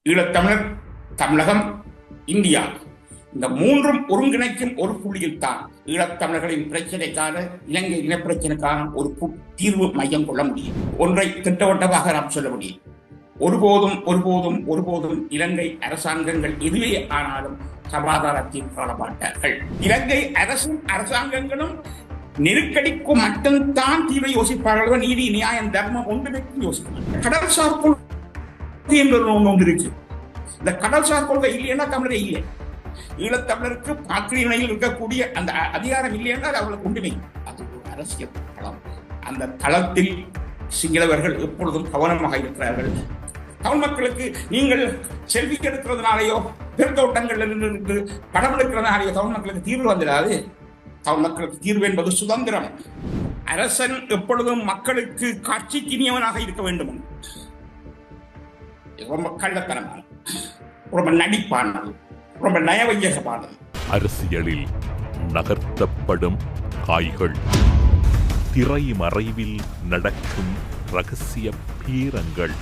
ஈழத்தமிழர், தமிழகம், இந்தியா இந்த மூன்றும் ஒருங்கிணைக்கும் ஒரு புள்ளியில் தான் ஈழத்தமிழர்களின் பிரச்சனைக்கான, இலங்கை இனப்பிரச்சனைக்கான ஒரு தீர்வு மையம் கொள்ள முடியும். ஒன்றை திட்டவட்டமாக நாம் சொல்ல முடியும். ஒருபோதும் ஒருபோதும் ஒருபோதும் இலங்கை அரசாங்கங்கள் எதுவே ஆனாலும் சமாதானத்தில் காண மாட்டார்கள். இலங்கை அரசும் அரசாங்கங்களும் நெருக்கடிக்கு மட்டும்தான் தீர்வை யோசிப்பார்கள். நீதி, நியாயம், தர்மம் ஒன்றுமே யோசிப்பார்கள். கடல்சார் கொள்கை என்பது ஒன்று இருக்கு. இந்த கடல்சார் கொள்கை இல்லைன்னா தமிழரே இல்லை. ஈழத்தமிழருக்கு பாக்கிரிணையில் இருக்கக்கூடிய அந்த அதிகாரம் இல்லை என்றால் அவர்களுக்கு ஒன்றுமே. அது ஒரு அரசியல் களம். அந்த தளத்தில் சிங்களவர்கள் எப்பொழுதும் கவனமாக இருக்கிறார்கள். தமிழ் மக்களுக்கு நீங்கள் செல்வி எடுக்கிறதுனாலேயோ பெருந்தோட்டங்கள் இருந்து படம் எடுக்கிறதுனாலேயோ தமிழ் மக்களுக்கு தீர்வு வந்துடாது. தமிழ் மக்களுக்கு தீர்வு என்பது சுதந்திரம். அரசன் எப்பொழுதும் மக்களுக்கு காட்சிக்கினியவனாக இருக்க வேண்டும். ரொம்ப கள்ளத்தனமான, ரொம்ப நடிப்பானது, ரொம்ப நயவையகமானது. அரசியலில் நகர்த்தப்படும் காய்கள், திரைமறைவில் நடக்கும் ரகசிய பீரங்கள்,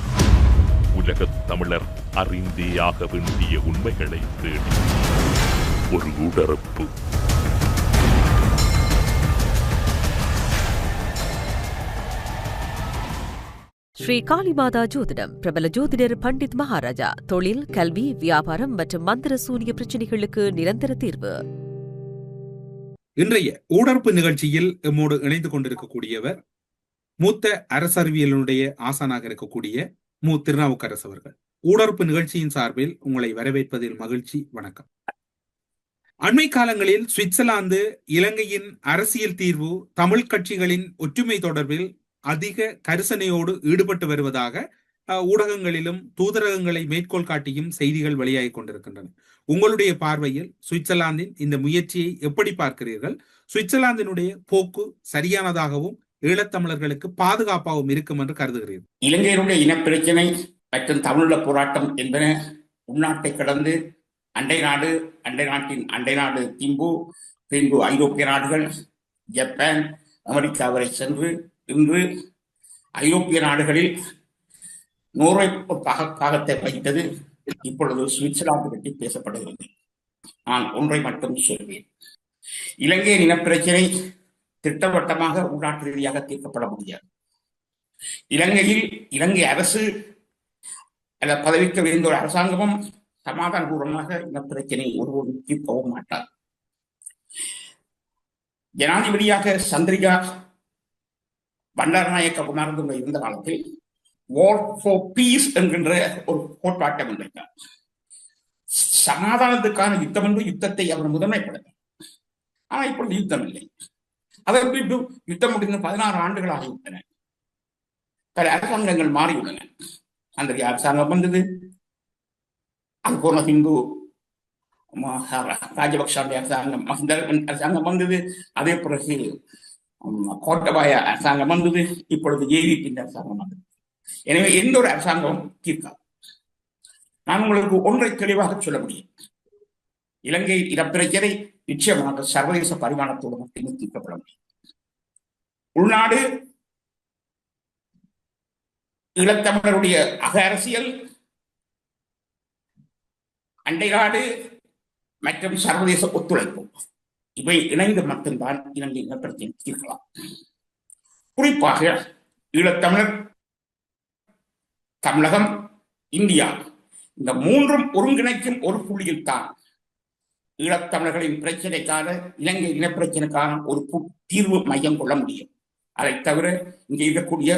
உலகத் தமிழர் அறிந்தேயாக வேண்டிய உண்மைகளை தேடி ஒரு உடறுப்பு. ஸ்ரீ காளிமாதா ஜோதிடம். பிரபல ஜோதிடர் பண்டித் மகாராஜா. தொழில், கல்வி, வியாபாரம் மற்றும் மந்திர சூனிய பிரச்சனைகளுக்கு நிரந்தர தீர்வு. இன்றைய ஊடறுப்பு நிகழ்ச்சியில் எம்மோடு இணைந்து கொண்டிருக்கக்கூடியவர் மூத்த அரசறிவியலுடைய ஆசானாக இருக்கக்கூடிய திருநாவுக்கரசு அவர்கள். ஊடறுப்பு நிகழ்ச்சியின் சார்பில் உங்களை வரவேற்பதில் மகிழ்ச்சி. வணக்கம். அண்மை காலங்களில் சுவிட்சர்லாந்து இலங்கையின் அரசியல் தீர்வு, தமிழ் கட்சிகளின் ஒற்றுமை தொடர்பில் அதிக கரிசனையோடு ஈடுபட்டு வருவதாக ஊடகங்களிலும் தூதரகங்களை மேற்கோள் காட்டியும் செய்திகள் வெளியாகிக் கொண்டிருக்கின்றன. உங்களுடைய பார்வையில் சுவிட்சர்லாந்தின் இந்த முயற்சியை எப்படி பார்க்கிறீர்கள்? சுவிட்சர்லாந்தினுடைய போக்கு சரியானதாகவும் ஈழத்தமிழர்களுக்கு பாதுகாப்பாகவும் இருக்கும் என்று கருதுகிறீர்கள்? இலங்கையினுடைய இனப்பிரச்சனை மற்றும் தமிழீழ போராட்டம் என்பன உள்நாட்டை கடந்து அண்டை நாடு, அண்டை நாட்டின் அண்டை நாடு பின்பு ஐரோப்பிய நாடுகள், ஜப்பான், அமெரிக்கா வரை சென்று இன்று ஐரோப்பிய நாடுகளில் நோர்வே பாகத்தை வைத்தது. இப்பொழுது சுவிட்சர்லாந்து பற்றி பேசப்படுகிறது. நான் ஒன்றை மட்டும் சொல்வேன். இலங்கையின் இனப்பிரச்சனை திட்டவட்டமாக உள்நாட்டு ரீதியாக தீர்க்கப்பட முடியாது. இலங்கையில் இலங்கை அரசு அல்ல பதவிக்க விருந்த ஒரு அரசாங்கமும் சமாதானபூர்வமாக இனப்பிரச்சனை ஒருவரும் தீர்க்கவும் மாட்டார். ஜனாதிபதியாக சந்திரிகா பண்டாரநாயக்க குமாரதுங்க இருந்த காலத்தில் வார் ஃபார் பீஸ் என்கின்ற ஒரு கோட்பாட்டை முன்வைத்தார். சமாதானத்துக்கான யுத்தம் என்று யுத்தத்தை அவர் முதன்மைப்படுத்தார். ஆனால் இப்பொழுது யுத்தம் இல்லை. அதற்கு யுத்தம் முடிந்த 16 ஆண்டுகள் ஆகிவிட்டன. பல அரசாங்கங்கள் மாறியுள்ளன. அந்த அரசாங்கம் வந்தது, அது போன பின்பு ராஜபக்சாவுடைய அரசாங்கம், அரசாங்கம் வந்தது. அதே பிறகு கோட்டபாய அரசாங்கம் வந்தது. இப்பொழுது ஜேவிபி அரசாங்கம் வந்தது. எனவே எந்த ஒரு அரசாங்கமும் தீர்க்காது. நான் உங்களுக்கு ஒன்றை தெளிவாக சொல்ல முடியும். இலங்கை இனப்பிரச்சனை நிச்சயமாக சர்வதேச பரிமாணத்தோடு மட்டுமே தீர்க்கப்பட முடியும். உள்நாடு ஈழத்தமிழருடைய அக அரசியல், அண்டை நாடு மற்றும் சர்வதேச ஒத்துழைப்பு இவை இணைந்து மட்டும்தான் இலங்கை இனப்பிரச்சனை தீர்க்கலாம். குறிப்பாக ஈழத்தமிழர், தமிழகம், இந்தியா இந்த மூன்றும் ஒருங்கிணைக்கும் ஒரு புள்ளியில் தான் ஈழத்தமிழர்களின் பிரச்சனைக்கான, இலங்கை இனப்பிரச்சனைக்கான ஒரு தீர்வு மையம் கொள்ள முடியும். அதை தவிர இங்கே இருக்கக்கூடிய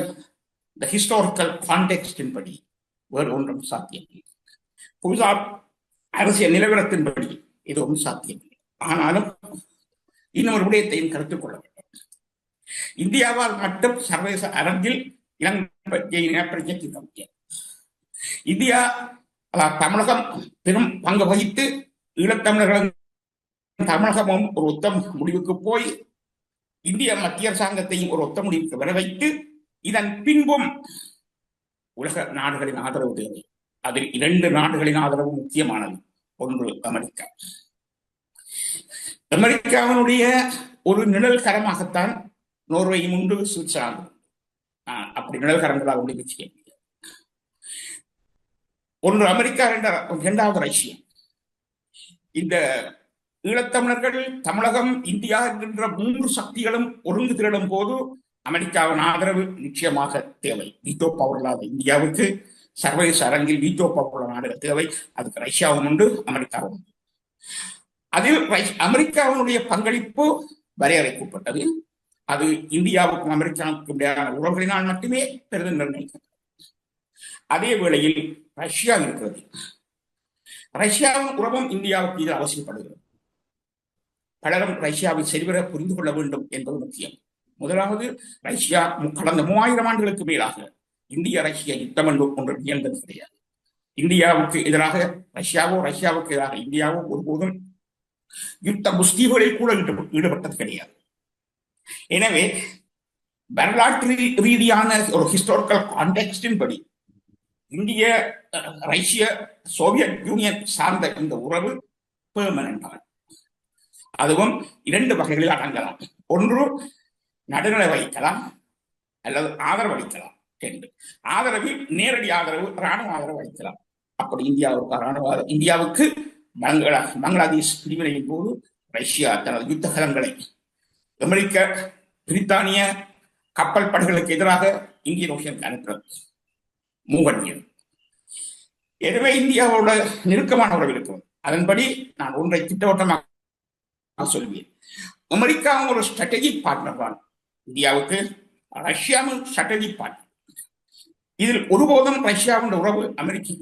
இந்த ஹிஸ்டாரிக்கல் கான்டெக்ஸ்டின் படி வேறு ஒன்றும் சாத்தியமில்லை. புதுசா அரசியல் நிலவரத்தின்படி எதுவும் சாத்தியமில்லை. ஆனாலும் இன்னொரு விடயத்தையும் கருத்தில் கொள்ள வேண்டும். இந்தியாவால் மட்டும் சர்வதேச அரங்கில் இனப்பிரச்சனை தீர்க்க முடியாது. இந்தியா, தமிழகம் பெரும் பங்கு வகித்து ஈழத்தமிழர்களும் தமிழகமும் ஒரு ஒத்த முடிவுக்கு போய் இந்திய மத்திய அரசாங்கத்தையும் ஒரு ஒத்த முடிவுக்கு வர வைத்து இதன் பின்பும் உலக நாடுகளின் ஆதரவு தேவை. அதில் 2 நாடுகளின் ஆதரவு முக்கியமானது. ஒன்று அமெரிக்கா. அமெரிக்காவினுடைய ஒரு நிழல் கரமாகத்தான் நோர்வேயும் உண்டு, சுவிட்சர்லாந்து. அப்படி நிழல் கரங்களாக நிகழ்ச்சி ஒன்று அமெரிக்கா, இரண்டாவது ரஷ்யா. இந்த ஈழத்தமிழர்கள், தமிழகம், இந்தியா என்கின்ற 3 சக்திகளும் ஒருங்கு திரளும் போது அமெரிக்காவின் ஆதரவு நிச்சயமாக தேவை. வீட்டோ பவர் இல்லாத இந்தியாவுக்கு சர்வதேச அரங்கில் வீட்டோ பவர் நாடுகள் தேவை. அதுக்கு ரஷ்யாவும் உண்டு, அமெரிக்காவும் உண்டு. அதில் அமெரிக்காவினுடைய பங்களிப்பு வரையறைக்குட்பட்டது. அது இந்தியாவுக்கும் அமெரிக்காவுக்கும் இடையான உறவுகளினால் மட்டுமே பெரிதும் நிர்ணயிக்கிறது. அதே வேளையில் ரஷ்யா இருக்கிறது. ரஷ்யாவின் உறவும் இந்தியாவுக்கு இது அவசியப்படுகிறது. பலரும் ரஷ்யாவை சரிவர புரிந்து கொள்ள வேண்டும் என்பது முக்கியம். முதலாவது, ரஷ்யா கடந்த 3000 ஆண்டுகளுக்கு மேலாக இந்திய ரஷ்ய யுத்தம் என்று ஒன்று நிகழ்ந்தது கிடையாது. இந்தியாவுக்கு எதிராக ரஷ்யாவோ, ரஷ்யாவுக்கு எதிராக இந்தியாவோ ஒருபோதும் யுத்த முஸ்தீகளில் கூட ஈடுபட்டது கிடையாது. எனவே வரலாற்று ரீதியான ஒரு ஹிஸ்டாரிக்கல் கான்டெக்ஸ்டின் படி இந்திய, ரஷ்ய, சோவியத் யூனியன் சார்ந்த இந்த உறவு பெர்மனன்ட். அதுவும் 2 வகைகளில் அடங்கலாம். ஒன்று, நடுநிலை வகிக்கலாம் அல்லது ஆதரவு அளிக்கலாம். ஆதரவில் நேரடி ஆதரவு, இராணுவ ஆதரவு அளிக்கலாம். அப்படி இந்தியாவுக்கு பங்களாதேஷ் பிரிவினையின் போது ரஷ்யா தனது யுத்த கலங்களை அமெரிக்க, பிரித்தானிய கப்பல் படைகளுக்கு எதிராக இந்தியன் ஓஷனுக்கு அனுப்புறது மூவன்யம். எனவே இந்தியாவோட நெருக்கமான உறவு இருக்கிறது. அதன்படி நான் ஒன்றை திட்டவட்டமாக சொல்வேன். அமெரிக்காவும் ஒரு ஸ்ட்ராட்டஜிக் பார்ட்னர் தான் இந்தியாவுக்கு, ரஷ்யாவும் ஸ்ட்ராட்டஜிக் பார்ட்னர். இதில் ஒருபோதும் ரஷ்யாவின் உறவு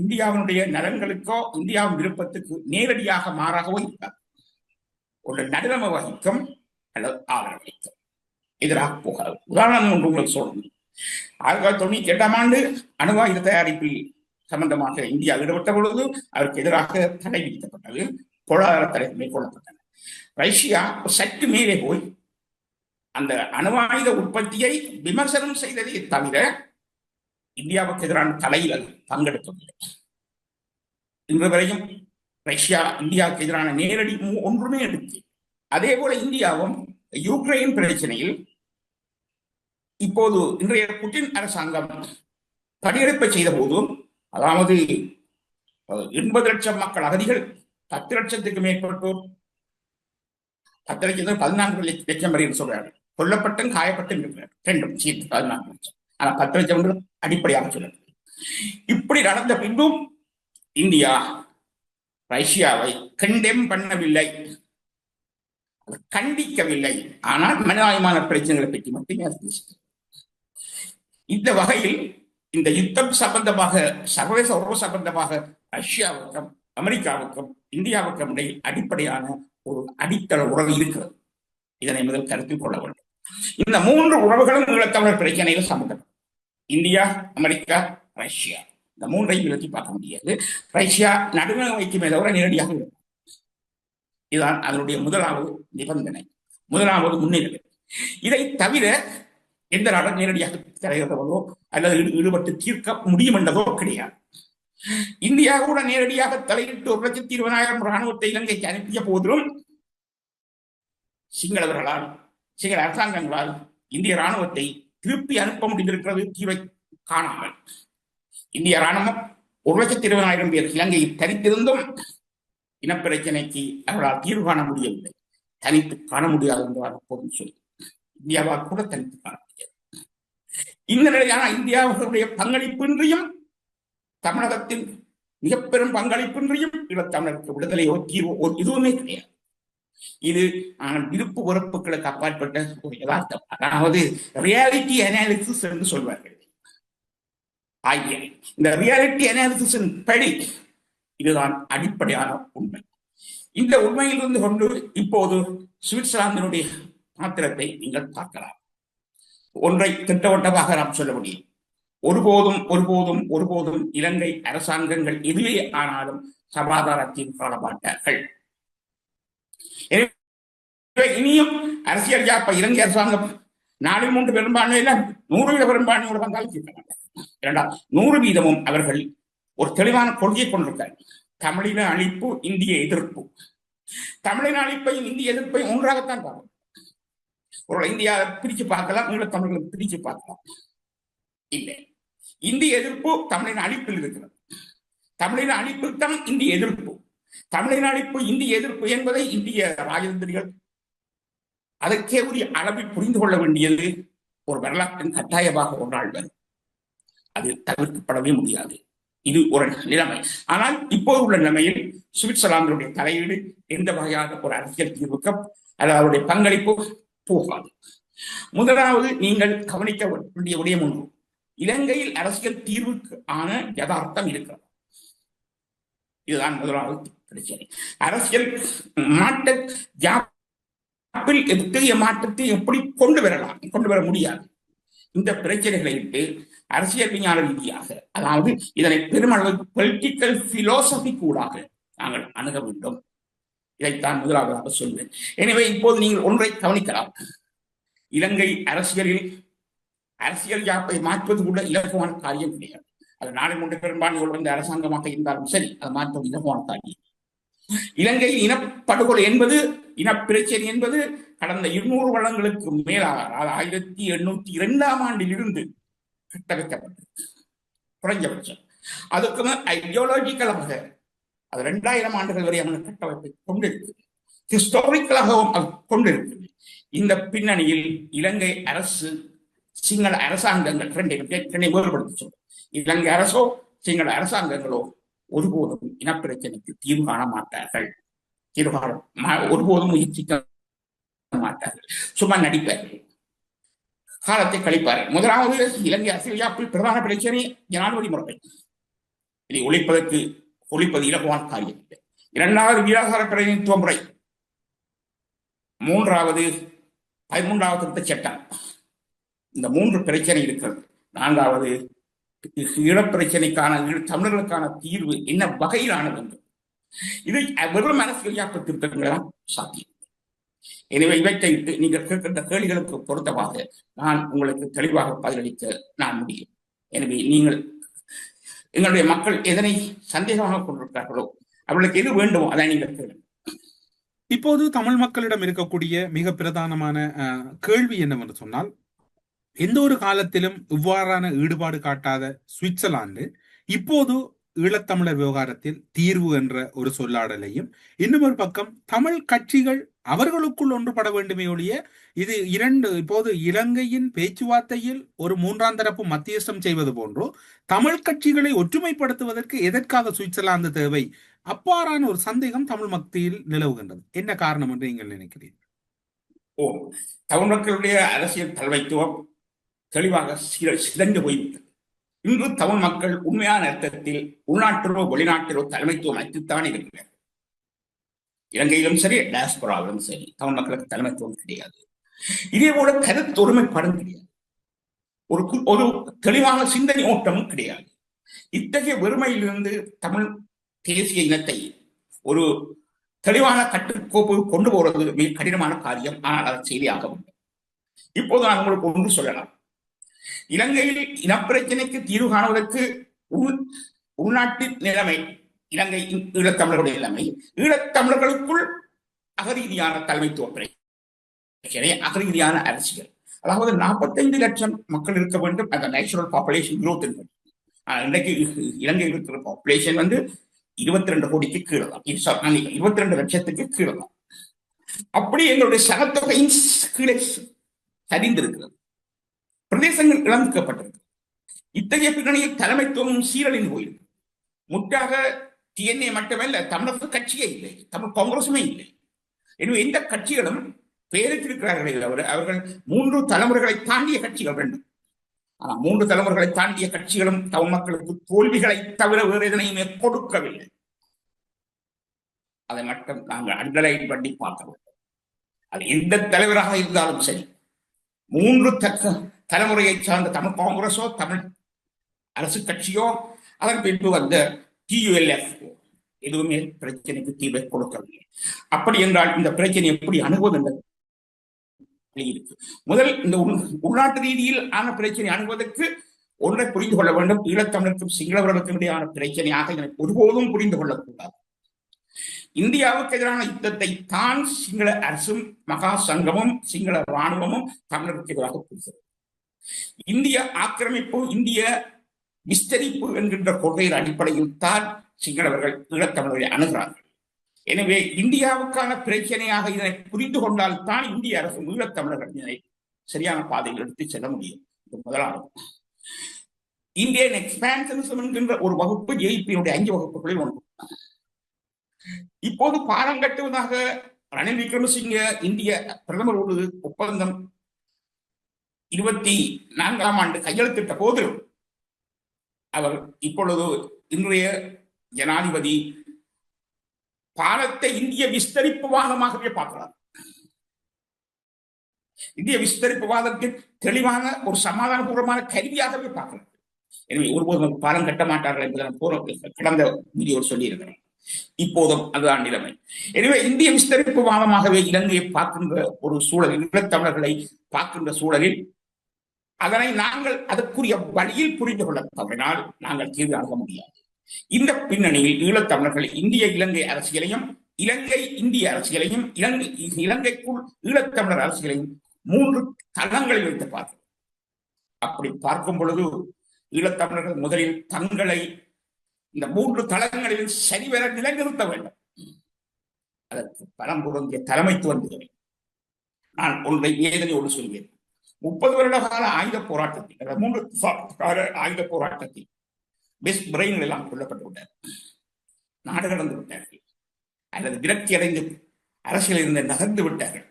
இந்தியாவினுடைய நலன்களுக்கோ இந்தியாவின் விருப்பத்துக்கு நேரடியாக மாறாகவோ இருக்காது. ஒரு நடுநிலை வகிக்கும் அல்லது ஆதரவு வகிக்கும், எதிராக போகாது. உதாரணம் ஒன்று உங்களுக்கு சொல்லணும். 1998ஆம் ஆண்டு அணுவாயுத தயாரிப்பில் சம்பந்தமாக இந்தியா ஈடுபட்ட பொழுது அதற்கு எதிராக தடை விதிக்கப்பட்டது, பொருளாதார தடை மேற்கொள்ளப்பட்டது. ரஷ்யா சற்று மேலே போய் அந்த அணுவாயுத உற்பத்தியை விமர்சனம் செய்ததை தவிர இந்தியாவுக்கு எதிரான தடையில் அது பங்கெடுக்கவில்லை. இன்று வரையும் ரஷ்யா இந்தியாவுக்கு எதிரான நேரடி ஒன்றுமே எடுத்து. அதே போல இந்தியாவும் யுக்ரைன் பிரச்சனையில் இப்போது இன்றைய புட்டின் அரசாங்கம் படையெடுப்பை செய்த போதும், அதாவது 80 லட்சம் மக்கள் அகதிகள், 10 லட்சத்துக்கு மேற்பட்டோர், 10 லட்சம் 14 லட்சம் வரை சொல்றார்கள், கொல்லப்பட்டும் காயப்பட்டும் இருக்கிறார், 2 சேர்த்து 14 லட்சம். ஆனா 10 லட்சம் அடிப்படையாக சொல்லுங்கள். இப்படி நடந்த பின்பும் இந்தியா ரஷ்யாவை கண்டெம் பண்ணவில்லை, கண்டிக்கவில்லை. ஆனால் மனிதாயமான பிரச்சனைகளை பற்றி மட்டுமே பேசுகிறது. இந்த வகையில் இந்த யுத்தம் சம்பந்தமாக, சர்வதேச உறவு சம்பந்தமாக ரஷ்யாவுக்கும் அமெரிக்காவுக்கும் இந்தியாவுக்கும் இடையில் அடிப்படையான ஒரு அடித்தள உறவு இருக்கிறது. இதனை முதல் கருத்தில் கொள்ள வேண்டும். இந்த 3 உறவுகளும் ஈழத்தமிழர் பிரச்சனையில் சம்பந்தம். இந்தியா, அமெரிக்கா, ரஷ்யா, இந்த 3ஐயும் விலக்கி பார்க்க முடியாது. ரஷ்யா நடுநிலை வைக்குமே தவிர நேரடியாக இருக்கும். இதுதான் அதனுடைய முதலாவது நிபந்தனை, முதலாவது முன்னிலை. இதை தவிர எந்த நாடும் நேரடியாக தலையிடுவதோ அல்லது ஈடுபட்டு தீர்க்க முடியும் என்றதோ கிடையாது. இந்தியா கூட நேரடியாக தலையிட்டு 1,20,000 ராணுவத்தை இலங்கைக்கு அனுப்பிய போதிலும் சிங்களவர்களால், சிங்கள அரசாங்கங்களால் இந்திய ராணுவத்தை திருப்பி அனுப்ப முடிந்திருக்கிறது தீவை காணாமல். இந்திய ராணுவம் 1,20,000 பேர் இலங்கையில் தனித்திருந்தும் இனப்பிரச்சனைக்கு அவர்களால் தீர்வு காண முடியவில்லை. தனித்து காண முடியாது என்றால் அப்போதும் சொல்லி இந்தியாவால் கூட தனித்து காண முடியாது. இந்த நிலையான இந்தியாவுடைய பங்களிப்பின்றியும், தமிழகத்தின் மிக பெரும் பங்களிப்பின்றியும் ஈழத்தமிழருக்கு விடுதலையோ தீர்வோ இதுவுமே கிடையாது. இது விருப்பு வெறுப்புகளுக்கு அப்பாற்பட்ட ஒரு யதார்த்தம். அதாவது ரியாலிட்டி அனாலிசிஸ் என்று சொல்வார்கள். இந்த ரியாலிட்டி அனாலிசிஸின் படி இதுதான் அடிப்படையான உண்மை. இந்த உண்மையில் இருந்து கொண்டு இப்போது சுவிட்சர்லாந்தினுடைய மாத்திரத்தை நீங்கள் பார்க்கலாம். ஒன்றை திட்டவட்டமாக நாம் சொல்ல முடியும். ஒருபோதும் ஒருபோதும் ஒருபோதும் இலங்கை அரசாங்கங்கள் எதுவே ஆனாலும் சமாதானத்தில் காண மாட்டார்கள். இனியும் அரசியல் யாப்ப இலங்கை அரசாங்கம் 4 பெரும்பான்மையில 100% பெரும்பான்மையோடு வந்தாலும் இரண்டாம் 100% அவர்கள் ஒரு தெளிவான கொள்கையை கொண்டிருக்கார்கள். தமிழின அழிப்பு, இந்திய எதிர்ப்பு. தமிழின அழிப்பையும் இந்திய எதிர்ப்பையும் ஒன்றாகத்தான் பார்க்கணும். ஒரு இந்தியா பிரிச்சு பார்க்கலாம், ஈழத்தமிழர்களை பிரிச்சு பார்க்கலாம். இல்லை, இந்திய எதிர்ப்பு தமிழின் அழிப்பில் இருக்கிறது. தமிழின அழிப்பு தான் இந்திய எதிர்ப்பு. தமிழின அழிப்பு இந்திய எதிர்ப்பு என்பதை இந்திய ராஜதந்திரிகள் அதற்கே உரிய அளவில் புரிந்து கொள்ள வேண்டியது ஒரு வரலாற்றின் கட்டாயமாக ஒரு நாள் வரும். அது தவிர்க்கப்படவே முடியாது. இது ஒரு நிலைமை. ஆனால் இப்போது உள்ள நிலைமையில் சுவிட்சர்லாந்தினுடைய தலையீடு எந்த வகையான ஒரு அரசியல் தீர்வுக்கு அல்லது அவருடைய பங்களிப்பு போகாது. முதலாவது நீங்கள் கவனிக்க வேண்டிய விடயம் ஒன்று, இலங்கையில் அரசியல் தீர்வுக்கு ஆன யதார்த்தம் இருக்கிறது. இதுதான் முதலாவது பிரச்சனை. அரசியல் எத்தகைய மாற்றத்தை எப்படி கொண்டு வர முடியாது. இந்த பிரச்சனைகளை விட்டு அரசியல் விஞ்ஞான ரீதியாக, அதாவது இதனை பெருமளவு பொலிட்டிக்கல் பிலோசபி கூடாக நாங்கள் அணுக வேண்டும். இதைத்தான் முதலாவதாக சொல்வேன். எனவே இப்போது நீங்கள் ஒன்றை கவனிக்கலாம். இலங்கை அரசியல் யாப்பை மாற்றுவது கூட இலகுவான காரியம் கிடையாது. அது நாளை முன்பு பெரும்பான்மை வந்த அரசாங்கமாக இருந்தாலும் சரி, அது மாற்றுவது இலகுவான காரியம். இலங்கையில் இனப்படுகொலை என்பது, இனப்பிரச்சனை என்பது கடந்த 200 வருடங்களுக்கு மேலாக 1802ஆம் ஆண்டிலிருந்து கட்டமைக்கப்பட்டது. குறைஞ்சபட்சம் அதுக்கு ஐடியாலஜிக்கலாக அது 2000 ஆண்டுகள் வரை அவன் கட்டமைப்பை கொண்டிருக்கு. ஹிஸ்டாரிக்கலாகவும் அது கொண்டிருக்கு. இந்த பின்னணியில் இலங்கை அரசு, சிங்கள அரசாங்கங்கள் ரெண்டை வேறுபடுத்தி சொல்லும். இலங்கை அரசோ சிங்கள அரசாங்கங்களோ ஒருபோதும் இனப்பிரச்சனைக்கு தீர்வு காண மாட்டார்கள். ஒருபோதும் முயற்சிக்க மாட்டார்கள். சும்மா நடிப்பார்கள், காலத்தை கழிப்பார்கள். முதலாவது இலங்கை அரசியல் யாப்பில் பிரதான பிரச்சனை ஜனாதிபதி முறை. இதை ஒழிப்பது இலகுவான காரியம் இல்லை. இரண்டாவது வீராசார பிரதிநிதித்துவ முறை. மூன்றாவது 13வது திருத்தச் சட்டம். இந்த 3 பிரச்சனை இருக்கிறது. நான்காவது ஈழப்பிரச்சனைக்கான, தமிழர்களுக்கான தீர்வு என்ன வகையிலானது என்று. இது வெறும் அரசியல் யாப்பு திருத்தங்களாம் சாத்தியம். எனவே இவற்றை நீங்கள் கேட்கின்ற கேள்விகளுக்கு பொருத்தமாக நான் உங்களுக்கு தெளிவாக பதிலளிக்க நான் முடியும். எனவே நீங்கள், எங்களுடைய மக்கள் எதனை சந்தேகமாக கொண்டிருக்கிறார்களோ, அவர்களுக்கு எது வேண்டுமோ அதை நீங்கள் கேளுங்கள். இப்போது தமிழ் மக்களிடம் இருக்கக்கூடிய மிக பிரதானமான கேள்வி என்னவென்று சொன்னால், எந்த ஒரு காலத்திலும் இவ்வாறான ஈடுபாடு காட்டாத சுவிட்சர்லாந்து இப்போது ஈழத்தமிழர் விவகாரத்தில் தீர்வு என்ற ஒரு சொல்லாடலையும், இன்னும் ஒரு பக்கம் தமிழ் கட்சிகள் அவர்களுக்குள் ஒன்றுபட வேண்டுமே ஒழிய, இது இப்போது இலங்கையின் பேச்சுவார்த்தையில் ஒரு 3ஆம் தரப்பு மத்தியஸ்தம் செய்வது போன்றோ தமிழ் கட்சிகளை ஒற்றுமைப்படுத்துவதற்கு எதற்காக சுவிட்சர்லாந்து தேவை? அவ்வாறான ஒரு சந்தேகம் தமிழ் மத்தியில் நிலவுகின்றது. என்ன காரணம் என்று நீங்கள் நினைக்கிறீர்கள்? தமிழ் மக்களுடைய அரசியல் தலைமைத்துவம் தெளிவாக சிதைந்து போய்விட்டது. இன்று தமிழ் மக்கள் உண்மையான அர்த்தத்தில் உள்நாட்டிலோ வெளிநாட்டிலோ தலைமைத்துவம் அளித்துத்தான் இருக்கிறார். இலங்கையிலும் சரி, டயஸ்போராவிலும் சரி, தமிழ் மக்களுக்கு தலைமைத்துவம் கிடையாது. இதே போல கருத்து ஒருமைப்பாடும் கிடையாது. ஒரு தெளிவான சிந்தனை ஓட்டமும் கிடையாது. இத்தகைய வெறுமையிலிருந்து தமிழ் தேசிய இனத்தை ஒரு தெளிவான கட்டுக்கோப்பு கொண்டு போறது மிக கடினமான காரியம். ஆனால் அதை செய்தியாக வேண்டும். இப்போது நான் உங்களுக்கு ஒன்று சொல்லலாம். இலங்கையில் இனப்பிரச்சனைக்கு தீர்வு காணுவதற்கு உள்நாட்டின் நிலைமை, இலங்கை ஈழத்தமிழர்களுடைய நிலைமை, ஈழத்தமிழர்களுக்குள் அகரீதியான தலைமைத்துவ பிரச்சனை, அகரீதியான அரசியல். அதாவது 45 லட்சம் மக்கள் இருக்க வேண்டும், அந்த நேச்சுரல் பாப்புலேஷன் growth என்பது. இன்றைக்கு இலங்கையில் இருக்கிற பாப்புலேஷன் 22 கோடிக்கு கீழே தான், 22 லட்சத்துக்கு கீழே தான். அப்படி எங்களுடைய சனத்தொகையின் கீழே சரிந்திருக்கிறது. பிரதேசங்கள் இழந்துக்கப்பட்டிருக்கு. இத்தகைய பின்னணியில் தலைமைத்துவமும் சீரழிந்து போயிருக்கு. முற்றாக டிஎன்ஏ மட்டுமல்ல, தமிழக கட்சியே இல்லை, தமிழ் காங்கிரசுமே இல்லை. எனவே எந்த கட்சிகளும் பேருக்கு இருக்கிறார்களே தவிர அவர்கள் 3 தலைமுறைகளை தாண்டிய கட்சிகள் வேண்டும். ஆனால் 3 தலைமுறைகளை தாண்டிய கட்சிகளும் தமிழ் மக்களுக்கு தோல்விகளை தவிர வேறு எதனையுமே கொடுக்கவில்லை. அதை மட்டும் நாங்கள் அண்டர்லைன் பண்ணி பார்க்க வேண்டும். அது எந்த தலைவராக இருந்தாலும் சரி, 3 தலைமுறையை சார்ந்த தமிழ் காங்கிரஸோ, தமிழ் அரசு கட்சியோ, அதன் பின்பு வந்த TULF எதுவுமே பிரச்சனைக்கு தீர்வை கொடுக்கவில்லை. அப்படி என்றால் இந்த பிரச்சனை எப்படி அணுகுவது இருக்கு. முதல் இந்த உள்நாட்டு ரீதியில் ஆன பிரச்சனை அணுகுவதற்கு ஒன்றை புரிந்து கொள்ள வேண்டும். ஈழத்தமிழருக்கும் சிங்களவர்களுக்கும் இடையான பிரச்சனையாக இதனை ஒருபோதும் புரிந்து கொள்ளக்கூடாது. இந்தியாவுக்கு எதிரான யுத்தத்தை தான் சிங்கள அரசும் மகா சங்கமும் சிங்கள இராணுவமும் தமிழருக்கு எதிராக பேசுகிறது. இந்திய ஆக்கிரமிப்பு, இந்திய விஸ்தரிப்பு என்கின்ற கொள்கையின் அடிப்படையில் தான் சிங்களவர்கள் ஈழத்தமிழர்களை அணுகிறார்கள். எனவே இந்தியாவுக்கான பிரச்சனையாக இதனை புரிந்து கொண்டால் தான் இந்திய அரசு ஈழத்தமிழர்கள் இதனை சரியான பாதையில் எடுத்து செல்ல முடியும். முதலாவது இந்தியன் எக்ஸ்பான்சனிசம் என்கின்ற ஒரு வகுப்பு ஜேபியுடைய 5 வகுப்புகளில் ஒன்று. இப்போது பாலம் கட்டுவதாக ரணில் விக்ரமசிங்க இந்திய பிரதமரோடு ஒப்பந்தம் 24ஆம் ஆண்டு கையெழுத்திட்ட போதிலும் அவர் இப்பொழுது இன்றைய ஜனாதிபதி பாலத்தை இந்திய விஸ்தரிப்பு வாதமாகவே பார்க்கிறார். இந்திய விஸ்தரிப்பு வாதத்தின் தெளிவான ஒரு சமாதானபூர்வமான கருவியாகவே பார்க்கிறார். எனவே ஒருபோதும் பாலம் கட்ட மாட்டார்கள் என்பதை கடந்த வீடியோ சொல்லியிருக்கிறேன். இப்போதும் அதுதான் நிலைமை. எனவே இந்திய விஸ்தரிப்பு வாதமாகவே இலங்கையை பார்க்கின்ற ஒரு சூழலில், ஈழத்தமிழர்களை பார்க்கின்ற சூழலில் அதனை நாங்கள் அதற்குரிய வழியில் புரிந்து கொள்ள தவறினால் நாங்கள் தீர்வு அணுக முடியாது. இந்த பின்னணியில் ஈழத்தமிழர்கள் இந்திய இலங்கை அரசியலையும், இலங்கை இந்திய அரசியலையும், இலங்கைக்குள் ஈழத்தமிழர் அரசியலையும் 3 தளங்களில் வைத்து பார்க்கிறோம். அப்படி பார்க்கும் பொழுது ஈழத்தமிழர்கள் முதலில் தங்களை இந்த 3 தளங்களில் சரிவர நிலைநிறுத்த வேண்டும். அதற்கு பலம் பொருந்திய தலைமைத்துவம் தேவை. நான் ஒன்றை வேதனையோடு சொல்கிறேன். 30 வருட கால ஆயுத போராட்டத்தில், 3 கால ஆயுத போராட்டத்தில் பெஸ்ட் பிரெயின்கள் எல்லாம் கொல்லப்பட்டு விட்டார், நாடு கடந்து விட்டார்கள், அல்லது விரக்தி அடைந்து அரசியலில் இருந்து நகர்ந்து விட்டார்கள்.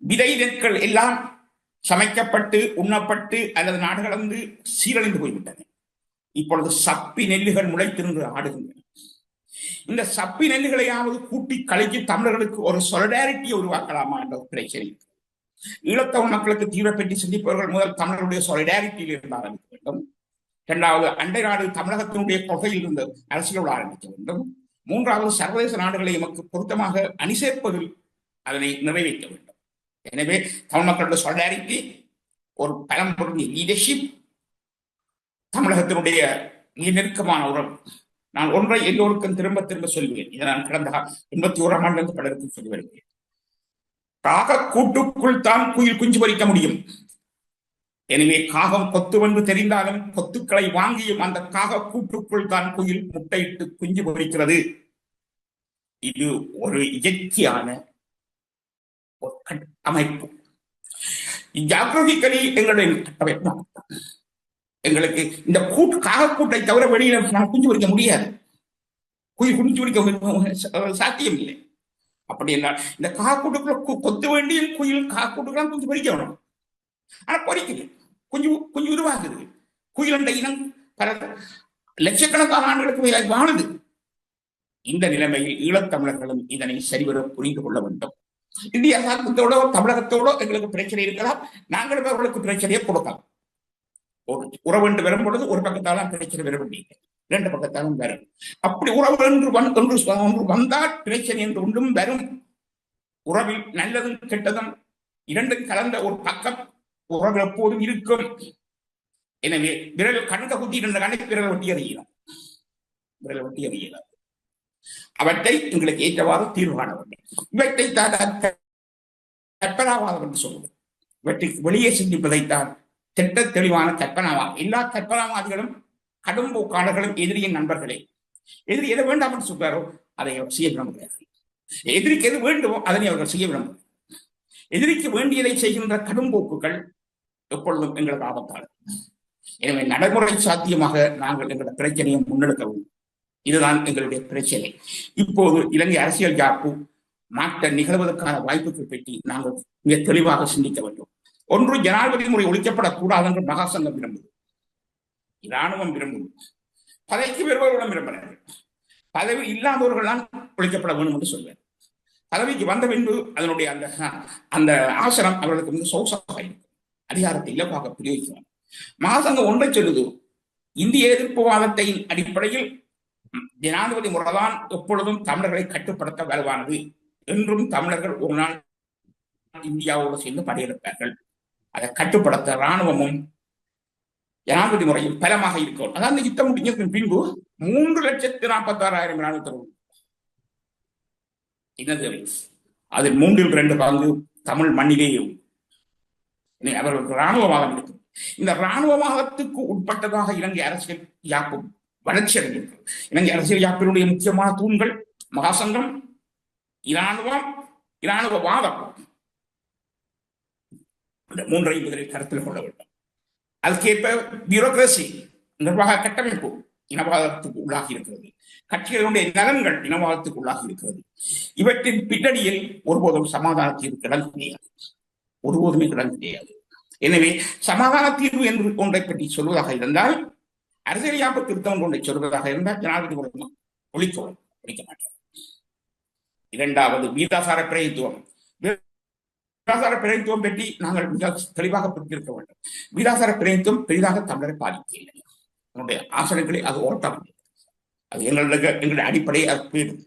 விதை நெற்கள் எல்லாம் சமைக்கப்பட்டு உண்ணப்பட்டு அல்லது நாடு கடந்து சீரழிந்து போய்விட்டன. இப்பொழுது சப்பி நெல்லுகள் முளைத்திருந்து ஆடுகின்றன. இந்த சப்பி நெல்லுகளையாவது கூட்டி கலைக்கு தமிழர்களுக்கு ஒரு சொலிடாரிட்டியை உருவாக்கலாமா என்ற ஒரு பிரச்சனை. ஈழத்தமிழ் மக்களுக்கு தீவிர பற்றி சிந்திப்பவர்கள் முதல் தமிழர்களுடைய சொலிடாரிட்டியில் இருந்து ஆரம்பிக்க வேண்டும். 2வது அண்டை நாடு தமிழகத்தினுடைய கொள்கையில் இருந்து அரசியலோடு ஆரம்பிக்க வேண்டும். 3வது சர்வதேச நாடுகளை எமக்கு பொருத்தமாக அணிசேர்ப்பதில் அதனை நிறைவேற்ற வேண்டும். எனவே தமிழ் மக்களுடைய சொலிடாரிட்டி, ஒரு பலம் பொருந்திய லீடர்ஷிப், தமிழகத்தினுடைய மிக நெருக்கமான உறவு. நான் ஒன்றை எல்லோருக்கும் திரும்ப திரும்ப சொல்வேன். இதை நான் கடந்த 81ஆம் ஆண்டு பலருக்கும் சொல்லி வருகிறேன். காக கூட்டுக்குள் தான் குயில் குஞ்சு பொறிக்க முடியும். எனவே காகம் கொத்து வந்து தெரிந்தாலும் கொத்துக்களை வாங்கியும் அந்த காக கூட்டுக்குள் தான் குயில் முட்டையிட்டு குஞ்சு பொறிக்கிறது. இது ஒரு இயற்கையான ஒரு அமைப்பு. ஜியோகிராபிக்கலி எங்களுடைய கட்டமைப்பு. எங்களுக்கு இந்த காகக்கூட்டை தவிர வெளியில நான் குஞ்சு பொறிக்க முடியாது. குயில் குஞ்சு பொறிக்க சாத்தியம் இல்லை. அப்படி என்றால் இந்த காக்கூட்டுக்குள்ள கொத்து வேண்டியும் குயில் காக்கூட்டுக்கெல்லாம் குஞ்சு பொறிக்கணும். ஆனா பொறிக்குது, குஞ்சு உருவாகுது. குயில் என்ற இனம் பல லட்சக்கணக்கான ஆண்டுகளுக்கு வாழுது. இந்த நிலைமையில் ஈழத்தமிழர்களும் இதனை சரிவர புரிந்து கொள்ள வேண்டும். இந்திய அரசாங்கத்தோட தமிழகத்தோட எங்களுக்கு பிரச்சனை இருக்கலாம், நாங்களும் அவர்களுக்கு பிரச்சனையை கொடுக்கலாம். உறவு என்று வரும் பொழுது ஒரு பக்கத்தாலும் பிரச்சனை வர வேண்டியது, 2 பக்கத்தாலும் வரும். அப்படி உறவு என்று வந்தால் பிரச்சனை என்று ஒன்றும் வரும். உறவில் நல்லதும் கெட்டதும் 2ம் கலந்த ஒரு பக்கம் உறவு எப்போதும் இருக்கும். எனவே விரல் கண்க குத்தி 2 கணக்கு விரல் ஒட்டி அறியலாம், விரல் ஒட்டி அறியலாம். அவற்றை எங்களுக்கு ஏற்றவாறு தீர்வு காண வேண்டும். இவற்றை கற்பனாவாதம் என்று சொல்வது, இவற்றை வெளியே சிந்திப்பதைத்தான் திட்ட தெளிவான கற்பனாவாதம். எல்லா கற்பனாவாதிகளும் கடும்போக்காளர்களும் எதிரியின் நண்பர்களே. எதிரி எதை வேண்டாம் என்று சொல்றாரோ அதை அவர் செய்ய விரும்புகிறார்கள். எதிரிக்கு எது வேண்டுமோ அதனை அவர்கள் செய்ய விரும்புகிறார்கள். எதிரிக்கு வேண்டியதை செய்கின்ற கடும்போக்குகள் எப்பொழுதும் எங்களுக்கு ஆபத்தாளர். எனவே நடைமுறை சாத்தியமாக நாங்கள் எங்களுடைய பிரச்சனையை முன்னெடுக்க வேண்டும். இதுதான் எங்களுடைய பிரச்சனை. இப்போது இலங்கை அரசியல் யாப்பு மாற்ற நிகழ்வதற்கான வாய்ப்புகள் பற்றி நாங்கள் மிக தெளிவாக சிந்திக்க வேண்டும். ஒன்று, ஜனாதிபதி முறை ஒழிக்கப்படக்கூடாது என்று மகாசங்கம் விரும்புது, இராணுவம் விரும்புது, பதவிக்கு வருபவர்களும் விரும்புகிறார்கள். பதவி இல்லாதவர்கள் தான் ஒழிக்கப்பட வேண்டும் என்று சொல்வார். பதவிக்கு வந்த பின்பு அதனுடைய அந்த ஆசனம் அவர்களுக்கு வந்து சொகுசாக இருக்கும், அதிகாரத்தை இலக்காக பிரயோகிக்கிறார். மகாசங்கம் ஒன்றை சொல்லுது, இந்திய எதிர்ப்பு வாதத்தின் அடிப்படையில் ஜனாதிபதி முறைதான் எப்பொழுதும் தமிழர்களை கட்டுப்படுத்த வலுவானது. என்றும் தமிழர்கள் ஒரு நாள் இந்தியாவோடு சேர்ந்து படையெடுப்பார்கள். அதை கட்டுப்படுத்த இராணுவமும் ஜனாதிபதி முறையில் பலமாக இருக்கும். அதாவது யுத்தம் முடிஞ்சதன் பின்பு 3,46,000 இராணுவத்தர்கள் என்னது, அதில் 3/2 பங்கு தமிழ் மண்ணிலேயே அவர்களுக்கு இராணுவவாதம் இருக்கும். இந்த இராணுவவாதத்துக்கு உட்பட்டதாக இலங்கை அரசியல் யாப்பும் வளர்ச்சி அடைந்திருக்கிறது. இலங்கை அரசியல் யாப்பினுடைய முக்கியமான தூண்கள் மகாசங்கம், இராணுவம், இராணுவவாதம். இந்த மூன்றையும் முதலில் கருத்தில் கொள்ள வேண்டும். அதுக்கேற்ப பியூரோகிரசி, நிர்வாக கட்டமைப்பு இனவாதத்துக்கு உள்ளாகி இருக்கிறது. கட்சிகளுடைய நலன்கள் இனவாதத்துக்கு உள்ளாகி இருக்கிறது. இவற்றின் பின்னணியில் ஒருபோதும் சமாதான தீர்வு இடம் கிடையாது, ஒருபோதுமே இடம் கிடையாது. எனவே சமாதான தீர்வு என்று ஒன்றை பற்றி சொல்வதாக இருந்தால், அரசியல் யாப்பு திருத்தம் ஒன்றை சொல்வதாக இருந்தால் ஜனாதிபதி ஒழிக்க மாட்டார். இரண்டாவது வீதாசார பிரதித்துவம். வீதாசார பிரதித்துவம் பற்றி நாங்கள் மிக தெளிவாக புரிந்திருக்க வேண்டும். வீதாசார பிரதித்துவம் பெரிதாக தமிழரை பாதிக்கவில்லை. நம்முடைய ஆசனங்களை அது ஓட்டம், அது எங்களுடைய அடிப்படையை அது போயிடும்.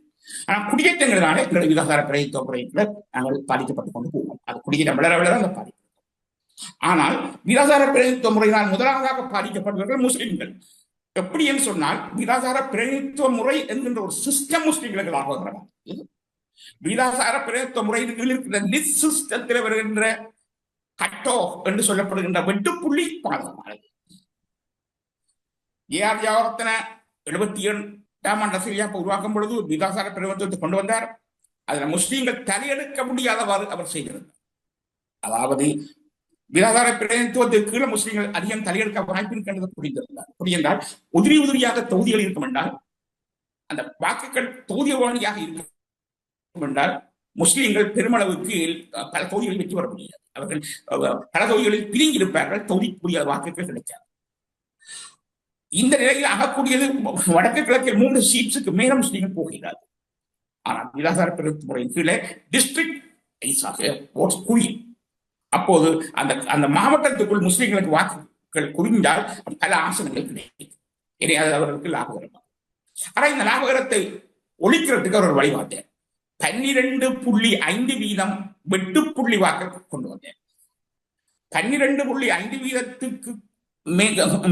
ஆனால் குடியேற்றங்களான எங்களுடைய வீதாசார பிரதித்துவ முறையில நாங்கள் பாதிக்கப்பட்டுக் கொண்டு போவோம். அது குடியேற்றம் வளர வளர அந்த பாதிப்பு. ஆனால் வீதாசார பிரதித்துவ முறையினால் முதலாவதாக பாதிக்கப்படுபவர்கள் முஸ்லிம்கள். எப்படி என்று சொன்னால், வீதாசார பிரதித்துவ முறை என்கின்ற ஒரு சிஸ்டம் முஸ்லிம்களுக்கு ஆகுகிறது. வீதாசார பிரதித்துவ முறையில் இருக்கிற லிஸ்ட் சிஸ்டத்தில் வருகின்ற கட் ஆஃப் என்று சொல்லப்படுகின்ற வெட்டுப்புள்ளி பாதகமானது. ஏஆர் ஜாவர்த்தன 78ஆம் ஆண்டு அரசியல் யாப்பை உருவாக்கும் பொழுது வீதாசார பிரதித்துவத்தை கொண்டு வந்தார். அதில் முஸ்லீம்கள் தலையெடுக்க முடியாதவாறு அவர் செய்திருந்தார். அதாவது வீதாசார பிரதித்துவத்திற்கு கீழே முஸ்லீம்கள் அதிகம் தலையெடுக்க வாய்ப்பு இருக்கின்றது புரிந்திருந்தார். புரிந்தால் உதிரியாக தொகுதிகள் இருக்கும் என்றால், அந்த வாக்குகள் தொகுதி வாரியாக இருக்கும் என்றால், முஸ்லீம்கள் பெருமளவுக்கு பல தொகுதிகளில் வெற்றி வர முடியாது. அவர்கள் பல தொகுதிகளில் பிரிங்கி இருப்பார்கள், தொகுதிக்குரிய வாக்குகள் கிடைக்காது. இந்த நிலையில் ஆகக்கூடியது வடக்கு கிழக்கில் 3 சீட்ஸுக்கு மேல முஸ்லீம்கள் போகிறார்கள். ஆனால் வீதாசார பிரதித்துவ முறையின் கீழே டிஸ்ட்ரிக்ட் வைஸாக ஓட்ஸ் குவியும். அப்போது அந்த மாவட்டத்துக்குள் முஸ்லீம்களுக்கு வாக்குகள் குவிந்தால் பல ஆசனங்கள் கிடைக்கும். எனவே அது அவர்களுக்கு லாபகரமாகும். ஆனால் இந்த லாபகரத்தை ஒழிக்கிறதுக்கு அவர் வழிபாட்டார். 12.5% வெட்டுப்புள்ளி வாக்கு கொண்டு வந்தார். 12.5%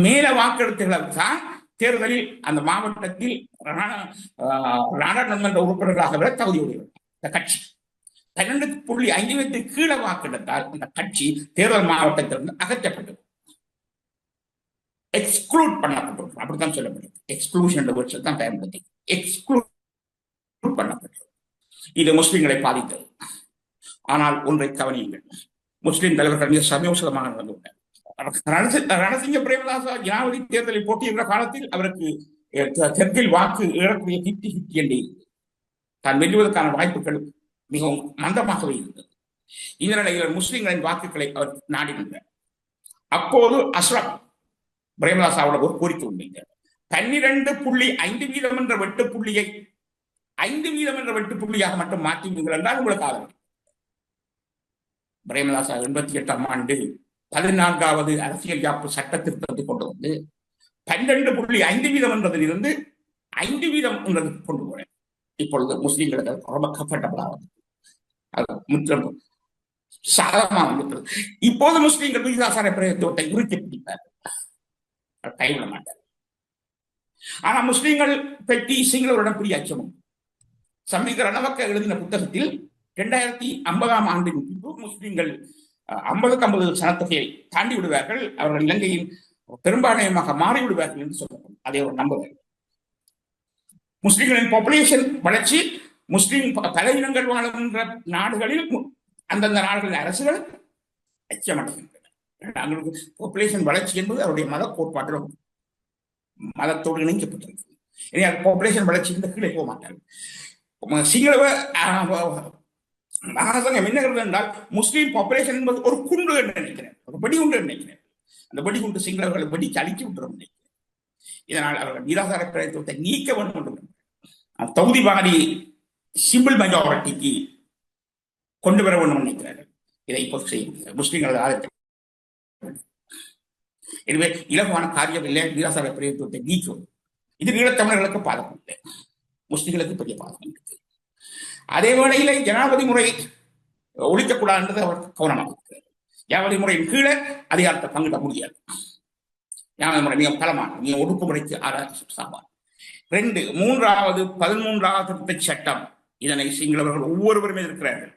மேல வாக்கெடுத்துகளுக்கு தான் தேர்தலில் அந்த மாவட்டத்தில் நாடாளுமன்ற உறுப்பினர்களாக விட தகுதியுடையவர் கட்சி. 12.5% கீழே வாக்கெடுத்தால் அந்த கட்சி தேர்தல் மாவட்டத்திலிருந்து அகற்றப்பட்டது, எக்ஸ்க்ளூட் பண்ணப்பட்டது. அப்படித்தான் சொல்லப்பட்டது. எக்ஸ்க்ளூஷன் தான் பயன்படுத்தி எக்ஸ்க்ளூட் பண்ணப்பட்டது. இது முஸ்லிம்களை பாதித்தது. ஆனால் ஒன்றை கவனியுங்கள், முஸ்லிம் தலைவர்கள் மிக சமயோசிதமாக நடந்துள்ளனர். ரணசிங்க பிரேமதாசா ஜனாதிபதி தேர்தலில் போட்டியிடுற காலத்தில் அவருக்கு தெற்கில் வாக்கு ஏறக்கூடிய 50-50 என்று தான் வெல்லுவதற்கான வாய்ப்புகள் மிகவும் மந்தமாகவே இருந்தது. இந்த நிலையில் முஸ்லிம்களின் வாக்குகளை அவர் நாடினார். அப்போது அஸ்ரம் பிரேமதாசாவோட ஒரு கோரிக்கை உண்மைந்தார். 12.5% என்ற வெட்டுப்புள்ளியை 5% என்ற வெட்டுப்புள்ளியாக மட்டும் மாற்றுவீர்கள் என்றால் உங்களுக்கு ஆதரவு. பிரேமதாசா 88ஆம் ஆண்டு 14வது அரசியல் யாப்பு சட்ட திருத்தத்தை கொண்டு வந்து 12.5% என்றதிலிருந்து 5% என்றதுக்கு கொண்டு போறேன். இப்பொழுது முஸ்லீம்களுக்கு ரொம்ப கம்ஃபர்டபுளாக முற்றிலும் சாதகமாக இருக்கிறது. இப்போது முஸ்லீம்கள் வீதாசார பிரதித்துவத்தை உறுதி பிடிப்பார்கள், கைவிட மாட்டார். ஆனா முஸ்லீம்கள் பற்றி சிங்களவரிடம் பெரிய அச்சமும். சம்பிக ரணவக்க எழுதின புத்தகத்தில் 2050ஆம் ஆண்டின் பின்பு முஸ்லீம்கள் 50-50 சனத்தொகையை தாண்டி விடுவார்கள், அவர்கள் இலங்கையின் பெரும்பான்மையமாக மாறிவிடுவார்கள் என்று சொல்லப்படும். அதை அவர் நம்புவார்கள். முஸ்லிம்களின் பாப்புலேஷன் வளர்ச்சி, முஸ்லிம் பல இனங்கள் வாழ்கின்ற நாடுகளில் அந்தந்த நாடுகளின் அரசுகள் அச்சமடைகின்றன. பாப்புலேஷன் வளர்ச்சி என்பது அவருடைய மத கோட்பாட்டில் மதத்தோடு இணைக்கப்பட்டிருக்கு. இனி அது பாப்புலேஷன் வளர்ச்சி இந்த கீழே போக மாட்டார்கள். சிங்கள மகாசங்கம் என்ன என்றால், முஸ்லீம் பாப்புலேஷன் என்பது ஒரு குண்டு என்று நினைக்கிறேன், ஒரு வெடிகுண்டு நினைக்கிறேன். அந்த வெடிகுண்டு சிங்களவர்களை வெடிச்சு அழிச்சு விட்டுரும் நினைக்கிறேன். இதனால் அவர்கள் வீதாசார பிரதித்துவத்தை நீக்க வேண்டும் என்று தொகுதி வாரி சிம்பிள் மெஜாரிட்டிக்கு கொண்டு வர வேண்டும் நினைக்கிறார்கள். இதை இப்போது செய்ய முஸ்லீம்கள் ஆதரிக்க. எனவே இலகுவான காரியம் இல்லை வீதாசார பிரதித்துவத்தை நீக்குவது. இது ஈழத்தமிழர்களுக்கு பாதகம் இல்லை, முஸ்லிம்களுக்கு பெரிய பாதகம் இருக்கு. அதே வேளையில ஜனாதிபதி முறை ஒழிக்கக்கூடாது என்றது அவர் கவனமாக இருக்கிறார். ஜனாதிபதி முறையின் கீழே அதிகாரத்தை பங்கிட முடியாது. ஜனாதிபதி முறை மிக பலமான மிக ஒடுக்குமுறைக்கு சாமான். 3வது 13வது திருத்த சட்டம், இதனை சிங்களவர்கள் ஒவ்வொருவருமே எதிர்க்கிறார்கள்.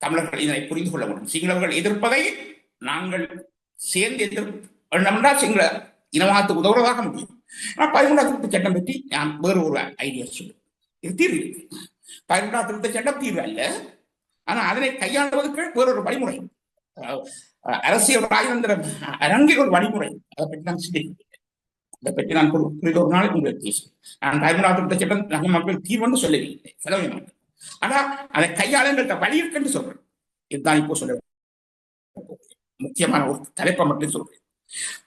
தமிழர்கள் இதனை புரிந்து கொள்ள வேண்டும். சிங்களவர்கள் எதிர்ப்பதை நாங்கள் சேர்ந்து எதிர்ப்பு சிங்கள இனவாதத்துக்கு உதவுறதாக முடியும். ஆனால் 11ஆம் திருத்த சட்டம் பற்றி நான் வேறு ஒரு ஐடியா சொல்லுவேன். இது தீர்வு இருக்கு. 11ஆம் திருத்த சட்டம் தீர்வு அல்ல, ஆனால் அதனை கையாளுவதற்கு வேறொரு வழிமுறை, அரசியல் ராஜதந்திர அரங்கில் ஒரு வழிமுறை, அதை பற்றி நான் சிந்திக்கிறேன். அதை பற்றி நான் குறித்த ஒரு நாள் உங்களுக்கு பேசுவேன். நான் 11ஆம் திருத்த சட்டம் நம்ம மக்கள் தீர்வுன்னு சொல்லவில்லை, சொல்லவே மாட்டேன். ஆனால் அதை கையாளுங்கிற வழி இருக்குன்னு சொல்றேன். இதுதான் இப்போ சொல்ல முக்கியமான ஒரு தலைப்பை மட்டும் சொல்றேன்.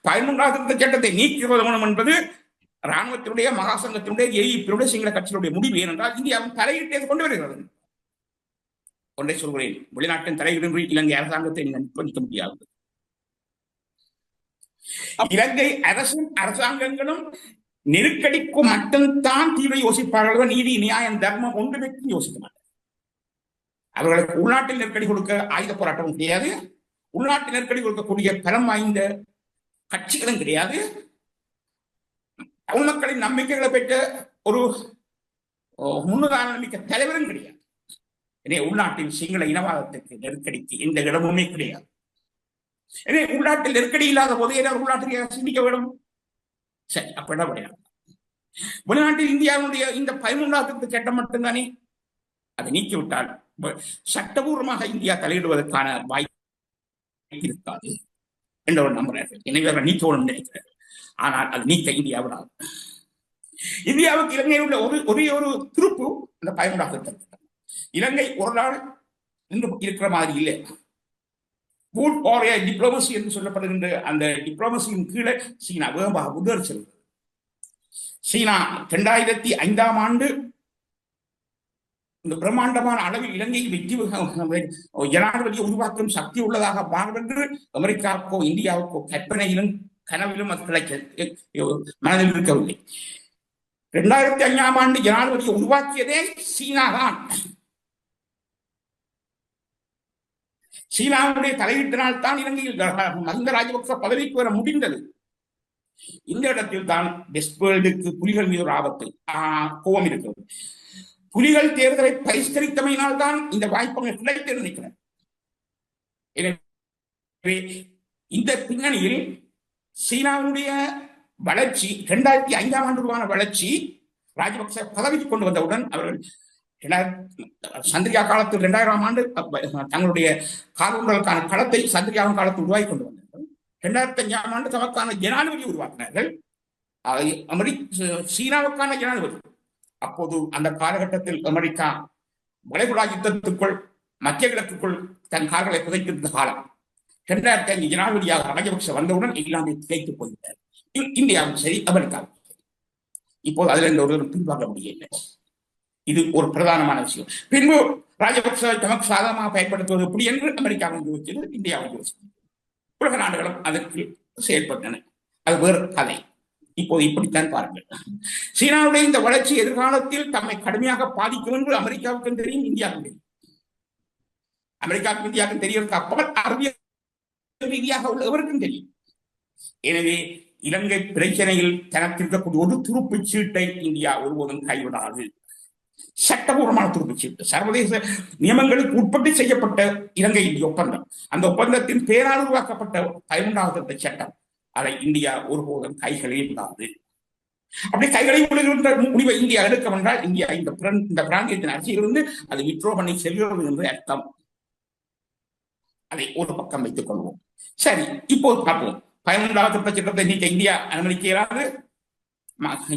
11ஆம் திருத்த சட்டத்தை நீக்குவது மூலம் என்பது ராணுவத்தினுடைய மகாசங்கத்தினுடைய ஏஇபியினுடைய சிங்கள கட்சியினுடைய முடிவு. ஏனென்றால் இந்தியாவின் தலையீட்டை கொண்டு வருகிறது. ஒன்றை சொல்கிறேன், வெளிநாட்டின் தலையீடு இலங்கை அரசாங்கத்தை நீங்கள் நிர்பந்திக்க முடியாது. இலங்கை அரசாங்கங்களும் நெருக்கடிக்கு மட்டும்தான் தீர்வை யோசிப்பார்கள். நீதி, நியாயம், தர்மம் ஒன்று வைத்து யோசிக்க மாட்டார். அவர்களுக்கு உள்நாட்டில் நெருக்கடி கொடுக்க ஆயுத போராட்டமும் கிடையாது, உள்நாட்டு நெருக்கடி கொடுக்கக்கூடிய பலம் வாய்ந்த கட்சிகளும் கிடையாது, தமிழ் மக்களின் நம்பிக்கைகளை பெற்ற ஒரு முன்னுதாரண மிக்க தலைவரும் கிடையாது. எனவே உள்நாட்டில் சிங்கள இனவாதத்திற்கு நெருக்கடிக்கு எந்த இடமுமே கிடையாது. எனவே உள்நாட்டில் நெருக்கடி இல்லாத போதே உள்நாட்டில் சிந்திக்க வேண்டும். சரி, அப்படின்னா கிடையாது. வெளிநாட்டில் இந்தியாவுடைய இந்த 11ஆம் திருத்த சட்டம் மட்டும்தானே, அதை நீக்கிவிட்டால் சட்டபூர்வமாக இந்தியா தலையிடுவதற்கான வாய்ப்பு இருக்காது என்றவர் நம்புகிறார்கள். எனவே அவர்கள் நீக்கணும் நினைக்கிறார்கள். ஆனால் அது நீக்க இந்தியாவிடாது. இந்தியாவுக்கு இலங்கையில் உள்ள ஒரே ஒரு திருப்பு அந்த 11ஆம் திருத்த சட்டம். இலங்கை ஒரு நாள் இன்று இருக்கிற மாதிரி இல்லை. கூட் ஆர் டிப்ளமசி என்று சொல்லப்படுகின்ற அந்த டிப்ளமசியின் கீழே சீனா வேகமாக முன்னேறி செல்கிறது. சீனா 2005ஆம் ஆண்டு இந்த பிரம்மாண்டமான அளவில் இலங்கையில் வெற்றி ஜனாதிபதியை உருவாக்கும் சக்தி உள்ளதாக மாறுவென்று அமெரிக்காவுக்கோ இந்தியாவுக்கோ கற்பனையிலும் கனவிலும் அது கிடைக்க மனதில் இருக்கவில்லை. 2005ஆம் ஆண்டு ஜனாதிபதியை உருவாக்கியதே சீனா தான். சீனாவுடைய தலையீட்டினால் தான் இலங்கையில் மஹிந்த ராஜபக்ச பதவிக்கு வர முடிந்தது. இந்த இடத்தில் தான் வெஸ்ட் வேர்ல்டுக்கு புலிகள் மீது ஒரு ஆபத்து கோபம் இருக்கிறது. புலிகள் தேர்தலை பரிஷ்கரித்தமையினால் தான் இந்த வாய்ப்புகள் கிடைத்து நினைக்கிறேன். எனவே இந்த பின்னணியில் சீனாவுடைய வளர்ச்சி 2005ஆம் ஆண்டு உருவான வளர்ச்சி ராஜபக்ச பதவிக்கு கொண்டு வந்தவுடன் அவர்கள் சந்திரிகா காலத்தில் 2000ஆம் ஆண்டு தங்களுடைய காலங்களுக்கான களத்தை சந்திரிகாவின் காலத்தில் உருவாக்கி கொண்டு வந்தார்கள். 2005ஆம் ஆண்டு தமக்கான ஜனாதிபதி உருவாக்கினார்கள், சீனாவுக்கான ஜனாதிபதி. அப்போது அந்த காலகட்டத்தில் அமெரிக்கா வளைகுடா யுத்தத்துக்குள் மத்திய கிழக்குக்குள் தன் கால்களை புதைத்திருந்த காலம். 2005 ஜனாதிபதியாக ராஜபக்ச வந்தவுடன் எல்லாமே திகைத்து போய்விட்டார். இந்தியாவும் சரி, அமெரிக்காவும் சரி. இப்போது அதுல இந்த ஒரு பின்வாங்க முடியவில்லை. இது ஒரு பிரதானமான விஷயம். பின்பு ராஜபக்சவை தமக்கு சாதகமாக பயன்படுத்துவது எப்படி என்று அமெரிக்காவும் யோசித்தது, இந்தியாவும் யோசித்தது. உலக நாடுகளும் அதற்கு செயல்பட்டன. அது வேறு கதை. இப்போது இப்படித்தான் பாருங்கள். சீனாவுடைய இந்த வளர்ச்சி எதிர்காலத்தில் தம்மை கடுமையாக பாதிக்கும் என்று அமெரிக்காவுக்கும் தெரியும், இந்தியாவுக்கும் தெரியும். அமெரிக்காவுக்கும் இந்தியாவுக்கும் தெரியறதுக்கு அப்பால் அறிவியல் ரீதியாக உள்ளவருக்கும் தெரியும். எனவே இலங்கை பிரச்சனையில் தனக்கு இருக்கக்கூடிய ஒரு துருப்புச் சீட்டை இந்தியா ஒருபோதும் கைவிடாது. சட்டபூர்வமான துருப்புச் சீட்டு, சர்வதேச நியமங்களுக்கு உட்பட்டு செய்யப்பட்ட இலங்கை இந்திய ஒப்பந்தம். அந்த ஒப்பந்தத்தின் பேரால் உருவாக்கப்பட்ட 11ஆம் திருத்த சட்டம், அதை இந்தியா ஒருபோதும் கைகளில் இல்லாது. அப்படி கைகளை விடுகின்ற முடிவை இந்தியா எடுக்க என்றால் இந்தியா இந்த பிராந்தியத்தின் அரசியலிருந்து அது வித்ரோ பண்ணி செல்கிறது என்று அர்த்தம். அதை ஒரு பக்கம் வைத்துக் கொள்வோம். சரி, இப்போது பார்ப்போம். 11ஆம் திருத்த சட்டத்தை நீக்க இந்தியா அனுமதிக்க இயலாது,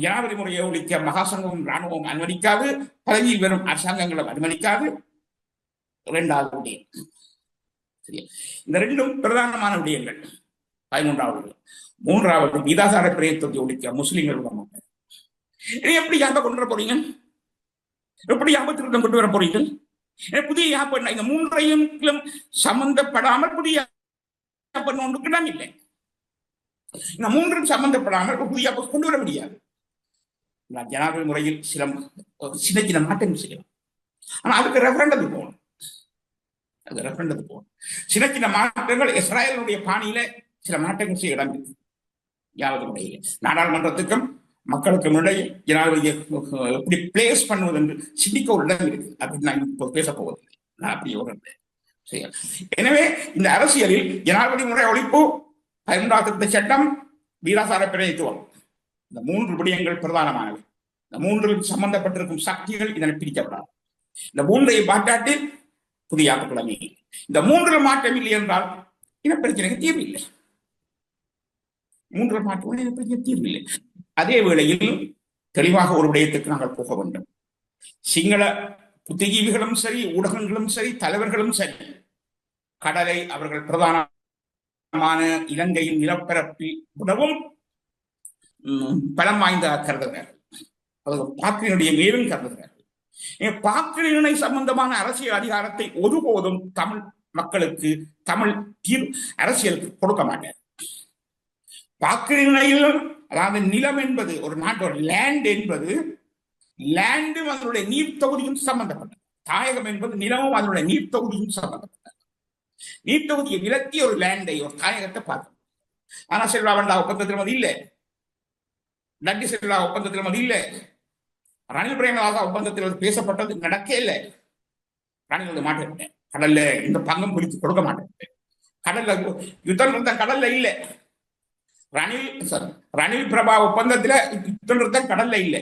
ஜனாதிபதி முறையை ஒழிக்க மகாசங்கமும் ராணுவம் அனுமதிக்காது, பதவியில் வரும் அரசாங்கங்களும் அனுமதிக்காது. 2வது விடயம். சரி, இந்த ரெண்டும் பிரதானமான விடயங்கள். 13வது. 3வது விதாசார பிரயத்தத்தை ஒழிக்க முஸ்லிம்கள் விட மாட்டார். எப்படி யாப்ப கொண்டு வர போறீங்க? எப்படி யாப்ப திருத்தம் கொண்டு வர போறீங்க? புதிய யாப்ப இந்த 3ஐயும் சம்பந்தப்படாமல் புதிய ஒன்றுக்கு இடம் இல்லை. இந்த 3ம் சம்பந்தப்படாமல் புதிய கொண்டு வர முடியாது. ஜனாதிபதி முறையில் சின்ன சின்ன மாற்றங்கள் செய்யலாம். ஆனா அதுக்கு ரெஃபரண்டத்துக்கு போகணும். அது ரெஃபரண்டத்துக்கு போகணும். சின்ன சின்ன மாற்றங்கள் இஸ்ராயலுடைய பாணியில சில மாற்றங்கள் செய்ய இடம் இருக்கு. யாவது முறையில் நாடாளுமன்றத்துக்கும் மக்களுக்கும் இடையே ஜனாதிபதியை எப்படி பிளேஸ் பண்ணுவது என்று சிந்திக்க ஒரு இடம் இருக்கு. அப்படின்னு நான் இப்போ பேச போவதில்லை. நான் அப்படி ஒரு செய்ய. எனவே இந்த அரசியலில் ஜனாதிபதி முறை ஒழிப்பு, 11ஆம் திருத்த சட்டம், வீராசார பிரதித்துவம். இந்த 3 விடயங்கள் பிரதானமானவை. இந்த 3 சம்பந்தப்பட்டிருக்கும் சக்திகள் இதனை பிரிக்கப்படாது. இந்த 3ஐ மாற்றாட்டில் புதிய கிழமை. இந்த 3 மாற்றம் இல்லை என்றால் இனப்பிரச்சனைக்கு தீர்வு இல்லை. 3 மாற்றம் இனப்பிரச்சனை தீர்வு இல்லை. அதே வேளையில் தெளிவாக ஒரு விடயத்துக்கு நாங்கள் போக வேண்டும். சிங்கள புத்திஜீவிகளும் சரி, ஊடகங்களும் சரி, தலைவர்களும் சரி, கடலை அவர்கள் பிரதானமான இலங்கையின் நிலப்பரப்பில் விடவும் பலம் வாய்ந்த கருதுகிறார்கள். பாக்கினுடைய மேலும் கருதுகிறார்கள். பாக்கினை சம்பந்தமான அரசியல் அதிகாரத்தை ஒருபோதும் தமிழ் மக்களுக்கு, தமிழ் அரசியலுக்கு கொடுக்க மாட்டார். பாக்கினையில், அதாவது நிலம் என்பது ஒரு நாட்டோட லேண்ட் என்பது, லேண்டும் அதனுடைய நீர் தொகுதியும் சம்பந்தப்பட்டது. தாயகம் என்பது நிலமும் அதனுடைய நீர் தொகுதியும் சம்பந்தப்பட்டது. நீர் தொகுதியை விலக்கி ஒரு லேண்டை, ஒரு தாயகத்தை பார்க்கணும். ஆனா செல்வா வண்டா ஒப்பந்தத்திலும் அது இல்லை. நட்டி செல்வா ஒப்பந்தத்திலும் அது இல்லை. ரணில் பிரேமதாசா ஒப்பந்தத்தில் பேசப்பட்டது நடக்கே இல்லை. ரணில் வந்து மாட்டேன், கடல்ல இந்த பங்கம் பிடித்து கொடுக்க மாட்டேன், கடல்ல யுத்தம் நிறுத்தம் கடல்ல இல்லை. ரணில் பிரபா ஒப்பந்தத்துல யுத்தம் நிறுத்தம் கடல்ல இல்லை.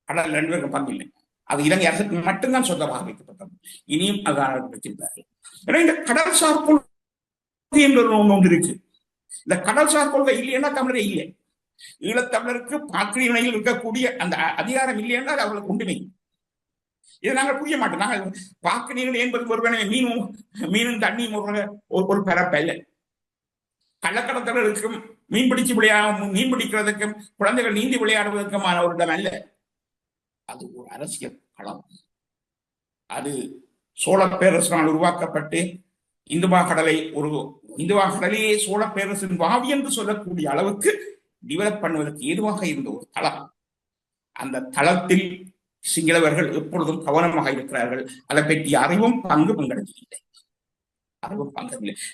கடல் 2 பேருக்கு பங்கு இல்லை. அது இலங்கை அரசுக்கு மட்டும்தான் சொந்தமாக வைக்கப்பட்டது. இனியும் அதான் வச்சிருந்தார்கள். ஏன்னா இந்த கடல்சார் கொள்கை என்ற ஒன்று இருக்கு. இந்த கடல்சார் கொள்கை இல்லைன்னா தமிழரே இல்லை. ஈழத்தமிழருக்கு பாக்கினையில் இருக்கக்கூடிய அந்த அதிகாரம் இல்லை என்றால் அவர்களுக்கு ஒன்றுமே. இதை நாங்கள் புரிய மாட்டோம். நாங்கள் பாக்கினைகள் என்பது ஒருவனை மீனும் தண்ணியும் ஒரு பரப்பல்ல. கள்ளக்கடத்தலுக்கும் மீன் பிடிக்கிறதுக்கும் குழந்தைகள் நீந்தி விளையாடுவதற்குமான ஒரு இடம் அல்ல. அது ஒரு அரசியல் களம். அது சோழ பேரரசினால் உருவாக்கப்பட்டு இந்துவா கடலையே சோழ பேரரசின் வாவி என்று சொல்லக்கூடிய அளவுக்கு டெவலப் பண்ணுவதற்கு ஏதுவாக இருந்த ஒரு தளம். அந்த தளத்தில் சிங்களவர்கள் எப்பொழுதும் கவனமாக இருக்கிறார்கள். அதை பற்றிய அறிவும் பங்கெடுக்கவில்லை.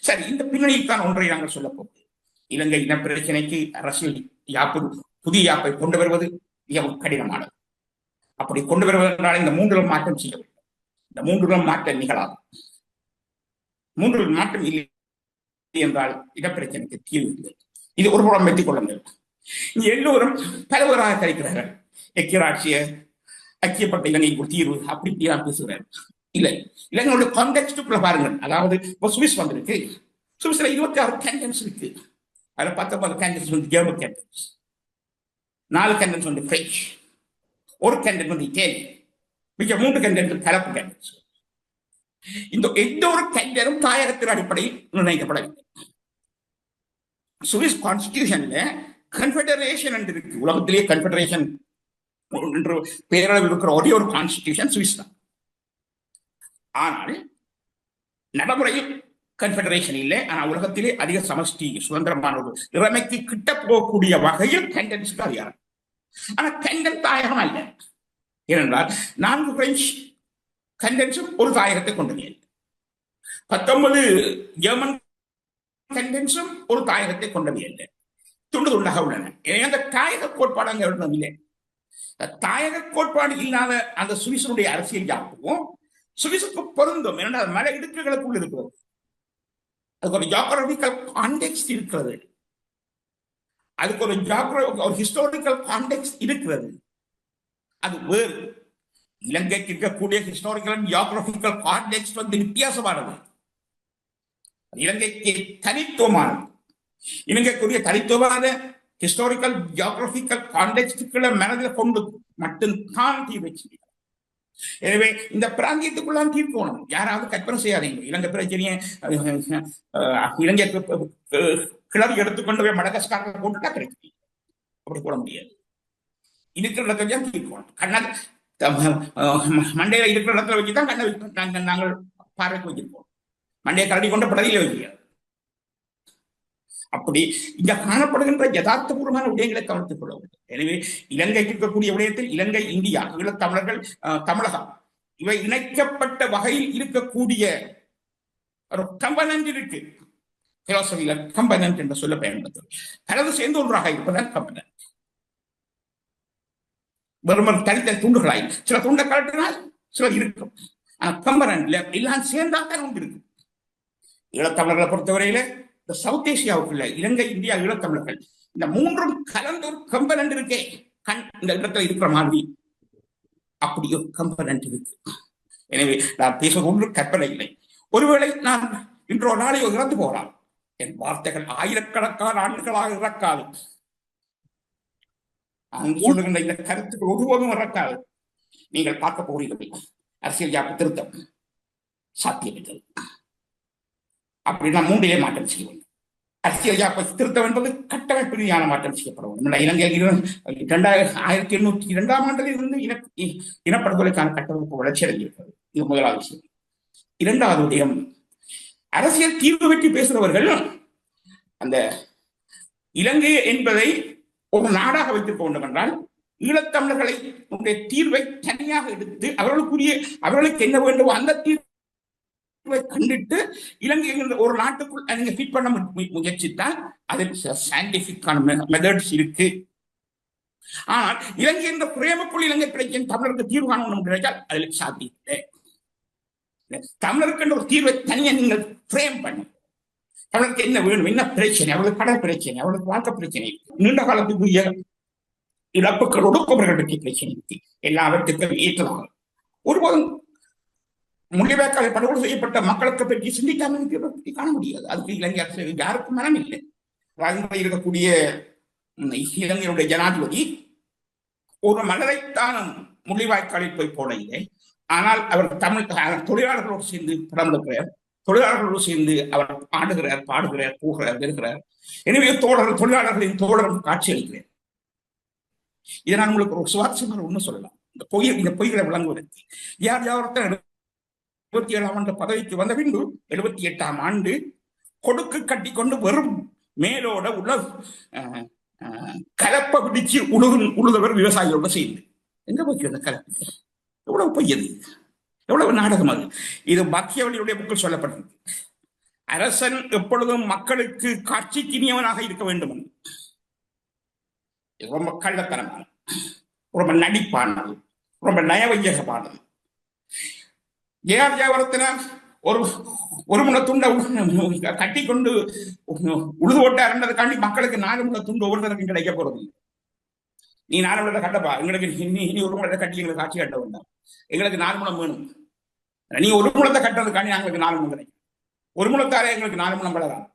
சரி, இந்த பின்னணியில் தான் ஒன்றை நாங்கள் சொல்ல போகிறோம். இலங்கை இன பிரச்சனைக்கு அரசியல் புதிய யாப்பை கொண்டு வருவது மிகவும் கடினமானது. அப்படி கொண்டு வருவதென்றால் இந்த 3 மாற்றம் செய்ய வேண்டும். இந்த 3 மாற்றம் நிகழாது. 3 மாற்றம் இல்லை என்றால் இனப்பிரச்சனைக்கு தீர்வு இல்லை. இது ஒரு புறம் வெற்றிக் கொள்ள முடியும். இங்க எல்லோரும் பலவராக கழிக்கிறார்கள். ஐக்கியப்பட்ட இலங்கைக்கு ஒரு தீர்வு அப்படி பேசுகிறார்கள். இல்லை, இலங்கையோட கான்டெக்ஸ்டுக்குள்ள பாருங்கள். அதாவது இப்போ சுவிஸ் வந்திருக்கு. சுவிஸ்ல 26 கேண்டன்ஸ் இருக்கு. அதுல 19 கேண்டன்ஸ் வந்து ஜெர்மன் கேண்டன்ஸ், 4 கேண்டன்ஸ் வந்து பிரெஞ்சு, 1 கேண்டன் வந்து இத்தாலி, மிக 3 கேண்டன் கலப்பு கேண்டன்ஸ். இந்த எந்த ஒரு கேண்டனும் தாயகத்தின் அடிப்படையில் நிர்ணயிக்கப்படவில்லை. சுவிஸ் கான்ஸ்டிடியூஷன்ல கன்ஃபெடரேஷன் என்று இருக்கு. உலகத்திலேயே கன்ஃபெடரேஷன் என்று பேரளவில் இருக்கிற ஒரே ஒரு கான்ஸ்டிடியூஷன் சுவிஸ் தான். ஆனால் நடைமுறையில் கன்ஃபெடரேஷன் இல்லை. ஆனால் உலகத்திலே அதிக சமஷ்டி சுதந்திரமான ஒரு நிலைமைக்கு கிட்ட போகக்கூடிய வகையில் கேண்டன்ஸுக்கு அதிகாரம். ஆனா கேண்டன் தாயகம் அல்ல. ஏனென்றால் 4 பிரெஞ்சு கேண்டன்ஸும் ஒரு தாயகத்தை கொண்டது. 19 ஜெர்மன் கேண்டன்ஸும் ஒரு தாயகத்தை கொண்டது அல்ல. துண்டு துண்டாக உள்ளன. அந்த தாயக கோட்பாடு அங்கே இல்லை. தாயக கோட்பாடு இல்லாத அந்த சுவிசனுடைய அரசியல் யாப்பும் சுவிசுக்கு பொருந்தும். ஏனென்றால் மலை இடுக்குகளுக்குள் இருக்கிறது. அதுக்கு ஒரு ஜியோகிராபிக்கல் கான்டெக்ஸ்ட் இருக்கிறது. அதுக்கு ஒரு ஹிஸ்டாரிக்கல் கான்டெக்ஸ்ட் இருக்கிறது. அது வேறு. இலங்கைக்கு இருக்கக்கூடிய ஹிஸ்டாரிக்கல் ஜியோகிராபிக்கல் கான்டெக்ஸ்ட் வந்து வித்தியாசமானது. இலங்கைக்கு தனித்துவமானது. இலங்கைக்குரிய தனித்துவமான ஹிஸ்டாரிக்கல் ஜியோகிராபிக்கல் கான்டெக்ஸ்டுகளை மனதில் கொண்டு மட்டும்தான் தீர்வு செய்யும். எனவே இந்த பிராந்தியத்துக்குள்ளான் தீர்க்கணும். யாராவது கற்பனை செய்யாதீங்க. இலங்கை பிரச்சனையை இலங்கை கிளறி எடுத்துக்கொண்டு போய் மடகஸ்காரில் போட்டுட்டா கிடைக்கும். அப்படி போட முடியாது. இருக்கிற இடத்துல தீர்க்கணும். மண்டையில இருக்கிற இடத்துல வச்சுதான் கண்ணை நாங்கள் பார்வைக்கு வச்சிருக்கோம். மண்டையை கரடி கொண்ட படதியில வைக்க. அப்படி இங்க காணப்படுகின்ற யதார்த்தபூர்வமான விடயங்களை கவனித்துக் கொள்ள வேண்டும். எனவே இலங்கைக்கு இருக்கக்கூடிய விடயத்தில் இலங்கை, இந்தியா, ஈழத்தமிழர்கள், தமிழகம் இவை இணைக்கப்பட்ட வகையில் இருக்கக்கூடிய ஒரு கம்பனன்ட் இருக்கு. பிலாசபியில கம்பனன்ட் என்று சொல்ல பயன்படுத்தும். கலந்து சேர்ந்து ஒன்றாக இருப்பதால் கம்பனன்ட். வெறும் தனித்த துண்டுகளாய் சில துண்டை கலட்டினால் சில இருக்கும். ஆனா கம்பனன்ட்ல எல்லாம் சேர்ந்தால் தான் ஒன்று இருக்கும். ஈழத்தமிழர்களை பொறுத்தவரையில இந்த சவுத் ஏசியாவுக்குள்ள இலங்கை, இந்தியா, ஈழத்தமிழர்கள் இந்த மூன்றும் கலந்து ஒரு கம்பனண்ட் இருக்கே, இந்த இடத்துல இருக்கிற மாதிரி அப்படி ஒரு கம்பனண்ட் இருக்கு. எனவே நான் பேசுவது ஒன்று கற்பனை இல்லை. ஒருவேளை நான் இன்றோ நாளையோ இறந்து போகலாம். என் வார்த்தைகள் ஆயிரக்கணக்கான ஆண்டுகளாக இறக்காது. சொல்லுகின்ற இந்த கருத்துக்கள் ஒருபோதும் இறக்காது. நீங்கள் பார்க்க போகிறீர்கள் அரசியல் யாப்பு திருத்தம் சாத்தியமில்லை. அப்படின்னா மூன்றிலே மாற்றம் செய்ய வேண்டும். அரசியல் யாப்பை திருத்தம் என்பது கட்டமைப்பு ரீதியான மாற்றம் செய்யப்பட வேண்டும். இலங்கையில் 1802ஆம் ஆண்டில் இருந்து இனப்படுகொலைக்கான கட்டமைப்பு வளர்ச்சி அடைந்திருக்கிறது. இது முதலாவது விஷயம். இரண்டாவது விடயம், அரசியல் தீர்வு பற்றி பேசுகிறவர்கள் அந்த இலங்கை என்பதை ஒரு நாடாக வைத்திருக்க வேண்டும் என்றால் ஈழத்தமிழர்களை தீர்வை தனியாக எடுத்து அவர்களுக்கு என்ன வேண்டும் அந்த தீர்வை கண்டிட்டு இலங்கை ஒரு நாட்டுக்குள் நீங்க ஃபிட் பண்ண முயற்சித்தால் அதில் சயின்டிபிக்கான மெத்தட்ஸ் இருக்கு. ஆனால் இலங்கை என்ற பிரேமக்குள் இலங்கை பிரச்சனை தமிழருக்கு தீர்வு காண கிடைத்தால் அதில் சாத்தியத்தை தமிழருக்கு என்ற ஒரு தீர்வை தனியாக நீங்கள் பிரேம் பண்ண அவளுக்கு என்ன வேணும், என்ன பிரச்சனை, அவளுக்கு கடல் பிரச்சனை, அவளுக்கு வாழ்க்கை பிரச்சனை இருக்கு, நீண்ட காலத்துக்குரிய இழப்புகள் ஒடுக்கவர்களுக்கு பிரச்சனை இருக்கு, எல்லாவற்றுக்கும் ஏற்றதாக ஒருபோதும் முள்ளிவாய்க்காலை படுகொலை செய்யப்பட்ட மக்களுக்கு பற்றி சிந்திக்காமல் காண முடியாது. அதுக்கு இலங்கை அரசு யாருக்கும் மனம் இல்லை. இருக்கக்கூடிய இலங்கையுடைய ஜனாதிபதி ஒரு மலரைத்தான் முள்ளிவாய்க்காலில் போய் போட இல்லை. ஆனால் அவர் தமிழ் தொழிலாளர்களோடு சேர்ந்து படம் எடுக்கிறார், தொழிலாளர்களோடு சேர்ந்து அவர் ஆடுகிறார், பாடுகிறார், போகிறார், வருகிறார். எனவே தொழிலாளர்களின் தோழரும் காட்சி அளிக்கிறார். இதை நான் உங்களுக்கு ஒரு சுவாரஸ்யமான ஒண்ணு சொல்லலாம். இந்த பொய்களை விளங்குவதற்கு யார் யாவரத்தில் 77ஆம் ஆண்டு பதவிக்கு வந்த பின்பு 78ஆம் ஆண்டு கொடுக்கு கட்டி கொண்டு வெறும் மேலோட உள்ள கலப்பை பிடிச்சு உழுதவர் விவசாயிகளோட சேர்ந்து எங்க போச்சு அந்த கலப்பு? எவ்வளவு பொய்யது, எவ்வளவு நாடகம் அது. இது பாக்கியவழியுடைய புக்கில் சொல்லப்பட்டது. அரசன் எப்பொழுதும் மக்களுக்கு காட்சிக்கினியவனாக இருக்க வேண்டும். ரொம்ப கள்ளத்தனமானது, ரொம்ப நடிப்பானது, ரொம்ப நயவையகமானது. ஜெயவர்த்தனர் ஒரு முளை துண்டை கட்டி கொண்டு உழுது ஓட்டாருன்றதுக்காண்டி மக்களுக்கு 4 முளை துண்டு ஒவ்வொருத்தருக்கும் கிடைக்க போறது. நீ 4 முளை கட்டப்பா, எங்களுக்கு இனி ஒரு முளை கட்டி எங்களுக்கு காட்சி கட்ட வேண்டாம், எங்களுக்கு 4 முளம் வேணும். நீ ஒரு முளத்தை கட்டுறதுக்காண்டி எங்களுக்கு 4 முளம் கிடைக்கும், ஒரு முளத்தாலே எங்களுக்கு 4 முளம் வளராம்.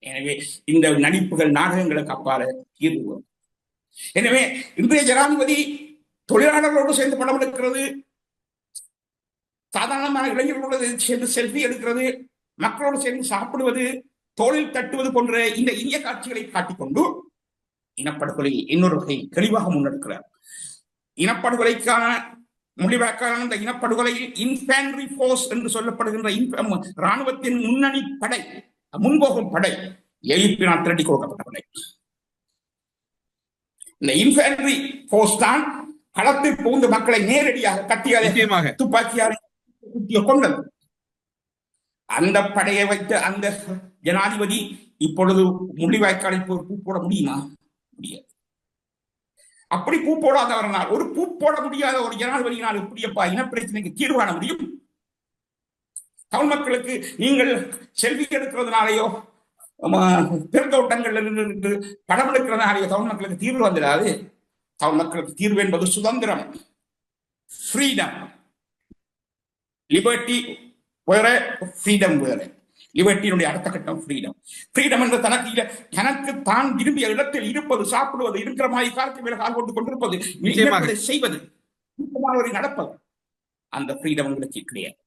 எனவே இந்த நடிப்புகள் நாடகங்களுக்கு அப்பால தீர்வு. எனவே இன்றைய ஜனாதிபதி தொழிலாளர்களோடு சேர்ந்து படம் எடுக்கிறது, சாதாரணமான இளைஞர்களோடு சேர்ந்து செல்ஃபி எடுக்கிறது, மக்களோடு சேர்ந்து சாப்பிடுவது, தோளில் தட்டுவது போன்ற இந்த இனிய காட்சிகளை காட்டிக்கொண்டு இனப்படுகொலையை இன்னொரு வகை தெளிவாக முன்னெடுக்கிறார். இனப்படுகொலைக்கான முடிவாக்கான இந்த இனப்படுகொலையில் இன்ஃபேன்ட்ரி போர்ஸ் என்று சொல்லப்படுகின்ற இராணுவத்தின் முன்னணி படை, முன்போகும் படை எகிப்தினால் திரட்டி கொடுக்கப்பட்ட படை. இந்த இன்ஃபேன்ட்ரி போர்ஸ் தான் களத்தில் புகுந்து மக்களை நேரடியாக கத்தியாலே துப்பாக்கியாலே கொண்டது. அந்த படையை வைத்து அந்த ஜனாதிபதி இப்பொழுது முள்ளிவாய்க்காலில் பூ போட முடியுமா? முடியாது. அப்படி பூ போடாதவரனால், ஒரு பூ போட முடியாத ஒரு ஜனாதிபதியினால் எப்படியப்பா இனப்பிரச்சனைக்கு தீர்வு காண முடியும்? தமிழ் மக்களுக்கு நீங்கள் செல்வி எடுக்கிறதுனாலேயோ பெருந்தோட்டங்கள் இருந்து படம் எடுக்கிறதுனாலேயோ தமிழ் மக்களுக்கு தீர்வு வந்துடாது. தமிழ் மக்களுக்கு தீர்வு என்பது சுதந்திரம், ஃப்ரீடம். லிபர்ட்டி வேற, ஃப்ரீடம் வேற. லிபர்ட்டியினுடைய அடுத்த கட்டம் ஃப்ரீடம். ஃப்ரீடம் என்ற தனக்கு தான் விரும்பிய இடத்தில் இருப்பது, சாப்பிடுவது, இருக்கிற மாதிரி காலத்து மேல கால் போட்டுக் கொண்டிருப்பது, செய்வது, நடப்பது. அந்த ஃப்ரீடம் எங்களுக்கு கிடையாது,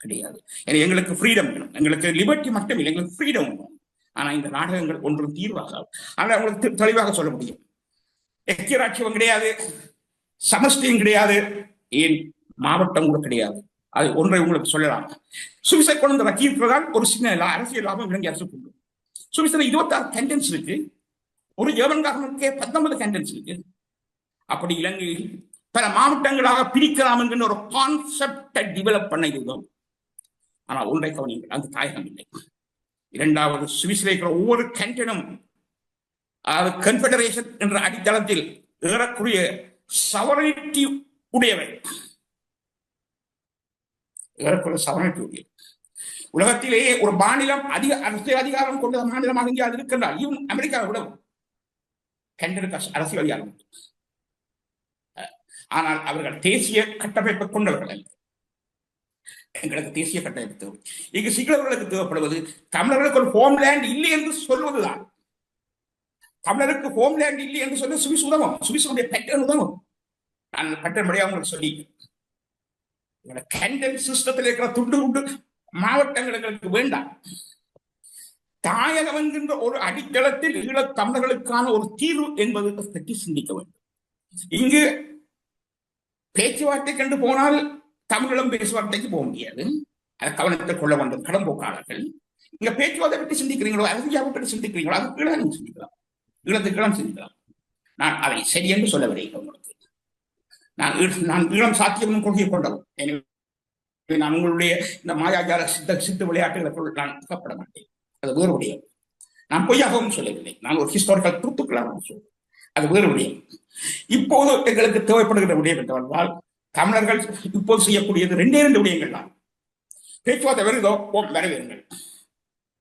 கிடையாது. எங்களுக்கு ஃப்ரீடம் வேணும், எங்களுக்கு லிபர்ட்டி மட்டும் இல்லை, எங்களுக்கு ஃப்ரீடம் வேணும். ஆனா இந்த நாடகங்கள் ஒன்றும் தீர்வாகாது. ஆனா உங்களுக்கு தெளிவாக சொல்ல முடியும், ஐக்கியராட்சியம் கிடையாது, சமஷ்டியும் கிடையாது, ஏன் மாவட்டம் கூட கிடையாது. அது ஒன்றை உங்களுக்கு சொல்லலாம். சுவிசை கொண்டு வக்கியிருக்கிறதால் ஒரு சின்ன அரசியல் லாபம் இலங்கை அரசு கொண்டு. சுவிசில 26 கேண்டன்ஸ் இருக்கு, ஒரு ஜெர்மன் கவர்மெண்ட்கே 19 கேண்டன்ஸ் இருக்கு. அப்படி இலங்கையில் பல மாவட்டங்களாக பிரிக்கலாம் என்கின்ற ஒரு கான்செப்டை டெவலப் பண்ண இருந்தோம். ஆனால் ஒன்றை கவனிங்கள், அது தாயகம் இல்லை. இரண்டாவது, சுவிசில இருக்கிற ஒவ்வொரு கேண்டனும் கன்ஃபெடரேஷன் என்ற அடித்தளத்தில் ஏறக்குரிய சவரனிட்டி உடையவை. ஏறக்குறைய சவரனிட்டி உடையவை. உலகத்திலேயே ஒரு மாநிலம் அதிக அரசியல் அதிகாரம் கொண்ட மாநிலமாக இங்கே அது இருக்கின்றால் இவன் அமெரிக்காவை விட கண்டனுக்கு அரசியல் அதிகாரம். ஆனால் அவர்கள் தேசிய கட்டமைப்பை கொண்டவர்கள் அல்ல. எங்களுக்கு தேசிய கட்டமைப்பு தேவை. இங்கு சிங்களவர்களுக்கு தேவைப்படுவது தமிழர்களுக்கு ஒரு ஹோம்லேண்ட் இல்லை என்று சொல்வதுதான். தமிழருக்கு ஹோம்லேண்ட் இல்லை என்று சொல்லி சுவிஸ் உதவும், சுவிஸுடைய பேட்டர்ன் உதவும். நான் பேட்டர்ன் படியாக உங்களுக்கு சொல்லி கேண்டன் சிஸ்டத்தில் இருக்கிற துண்டு துண்டு மாவட்டங்களுக்கு வேண்டாம். தாயகம் என்கின்ற ஒரு அடித்தளத்தில் ஈழத் தமிழர்களுக்கான ஒரு தீர்வு என்பது பற்றி சிந்திக்க வேண்டும். இங்கு பேச்சுவார்த்தை கண்டு போனால் தமிழிடம் பேச்சுவார்த்தைக்கு போக முடியாது. அதை கவனத்தில் கொள்ள வேண்டும் கடம்போக்காளர்கள். இங்க பேச்சுவார்த்தை பற்றி சிந்திக்கிறீங்களோ, அரசியலை பற்றி சிந்திக்கிறீங்களோ, அது கீழே நீங்க சிந்திக்கலாம், ஈழத்துக்கெல்லாம் சிந்திக்கலாம். நான் அதை சரி என்று சொல்ல விரைகிறேன் உங்களுக்கு. நான் ஈழம் சாத்தியம் கொள்கையை கொண்டவன். எனவே நான் உங்களுடைய இந்த மாயாஜால சித்து விளையாட்டுகளுக்குள் நான் அகப்பட மாட்டேன். அது வேறு விடயம். நான் பொய்யாகவும் சொல்லவில்லை. நான் ஒரு ஹிஸ்டாரிக்கல் ட்ரூத்துக்களாக சொல்றேன். அது வேறு விடயம். இப்போது எங்களுக்கு தேவைப்படுகிற விடயம் என்றால் தமிழர்கள் இப்போது செய்யக்கூடியது 2 விடயங்கள் தான். பேச்சுவார்த்தை வருதோ வரவேறுங்கள்,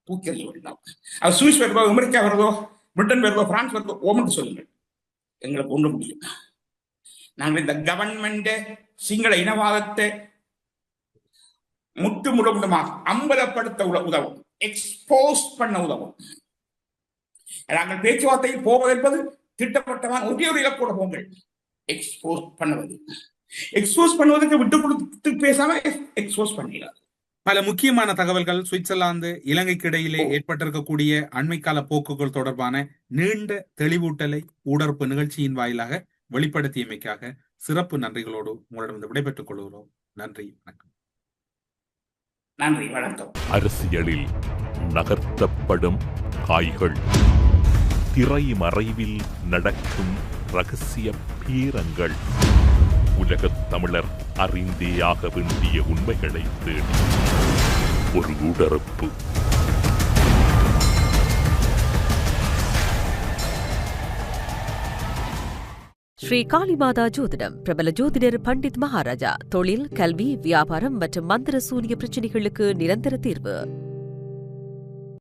தூக்கி எறிய வேண்டாம். அது சுவிஸ் வருதோ, அமெரிக்கா வருதோ, பிரிட்டன் வருதோ, பிரான்ஸ் வருதோ ஓமென்று சொல்லுங்கள். எங்களுக்கு ஒன்று முடியும். நாங்கள் இந்த கவர்மெண்ட் சிங்கள இனவாதத்தை முற்று முழுவதுமாக அம்பலப்படுத்த உதவும், எக்ஸ்போஸ் பண்ண உதவும். நாங்கள் பேச்சுவார்த்தையில் போவது என்பது திட்டப்பட்டவன் ஒரே ஒரு இலக்கோட போங்கள், எக்ஸ்போஸ் பண்ணுவது. எக்ஸ்போஸ் பண்ணுவதற்கு விட்டு கொடுத்து பேசாம எக்ஸ்போஸ் பண்ணிடாது. பல முக்கியமான தகவல்கள் சுவிட்சர்லாந்து இலங்கைக்கு இடையிலே ஏற்பட்டிருக்கக்கூடிய அண்மைக்கால போக்குகள் தொடர்பான நீண்ட தெளிவூட்டலை ஊடறுப்பு நிகழ்ச்சியின் வாயிலாக வெளிப்படுத்தியமைக்காக சிறப்பு நன்றிகளோடு உங்களிடம் விடைபெற்றுக் கொள்கிறோம். நன்றி, வணக்கம். நன்றி, வணக்கம். அரசியலில் நகர்த்தப்படும் காய்கள், திரைமறைவில் நடக்கும் ரகசிய பீரங்கள், உலகத் தமிழர் அறிந்தேயாக வேண்டிய உண்மைகளை தேடி ஒரு ஊடறுப்பு. ஸ்ரீ காளிமாதா ஜோதிடம் பிரபல ஜோதிடர் பண்டித் மகாராஜா. தொழில், கல்வி, வியாபாரம் மற்றும் மந்திர சூனிய பிரச்சினைகளுக்கு நிரந்தர தீர்வு.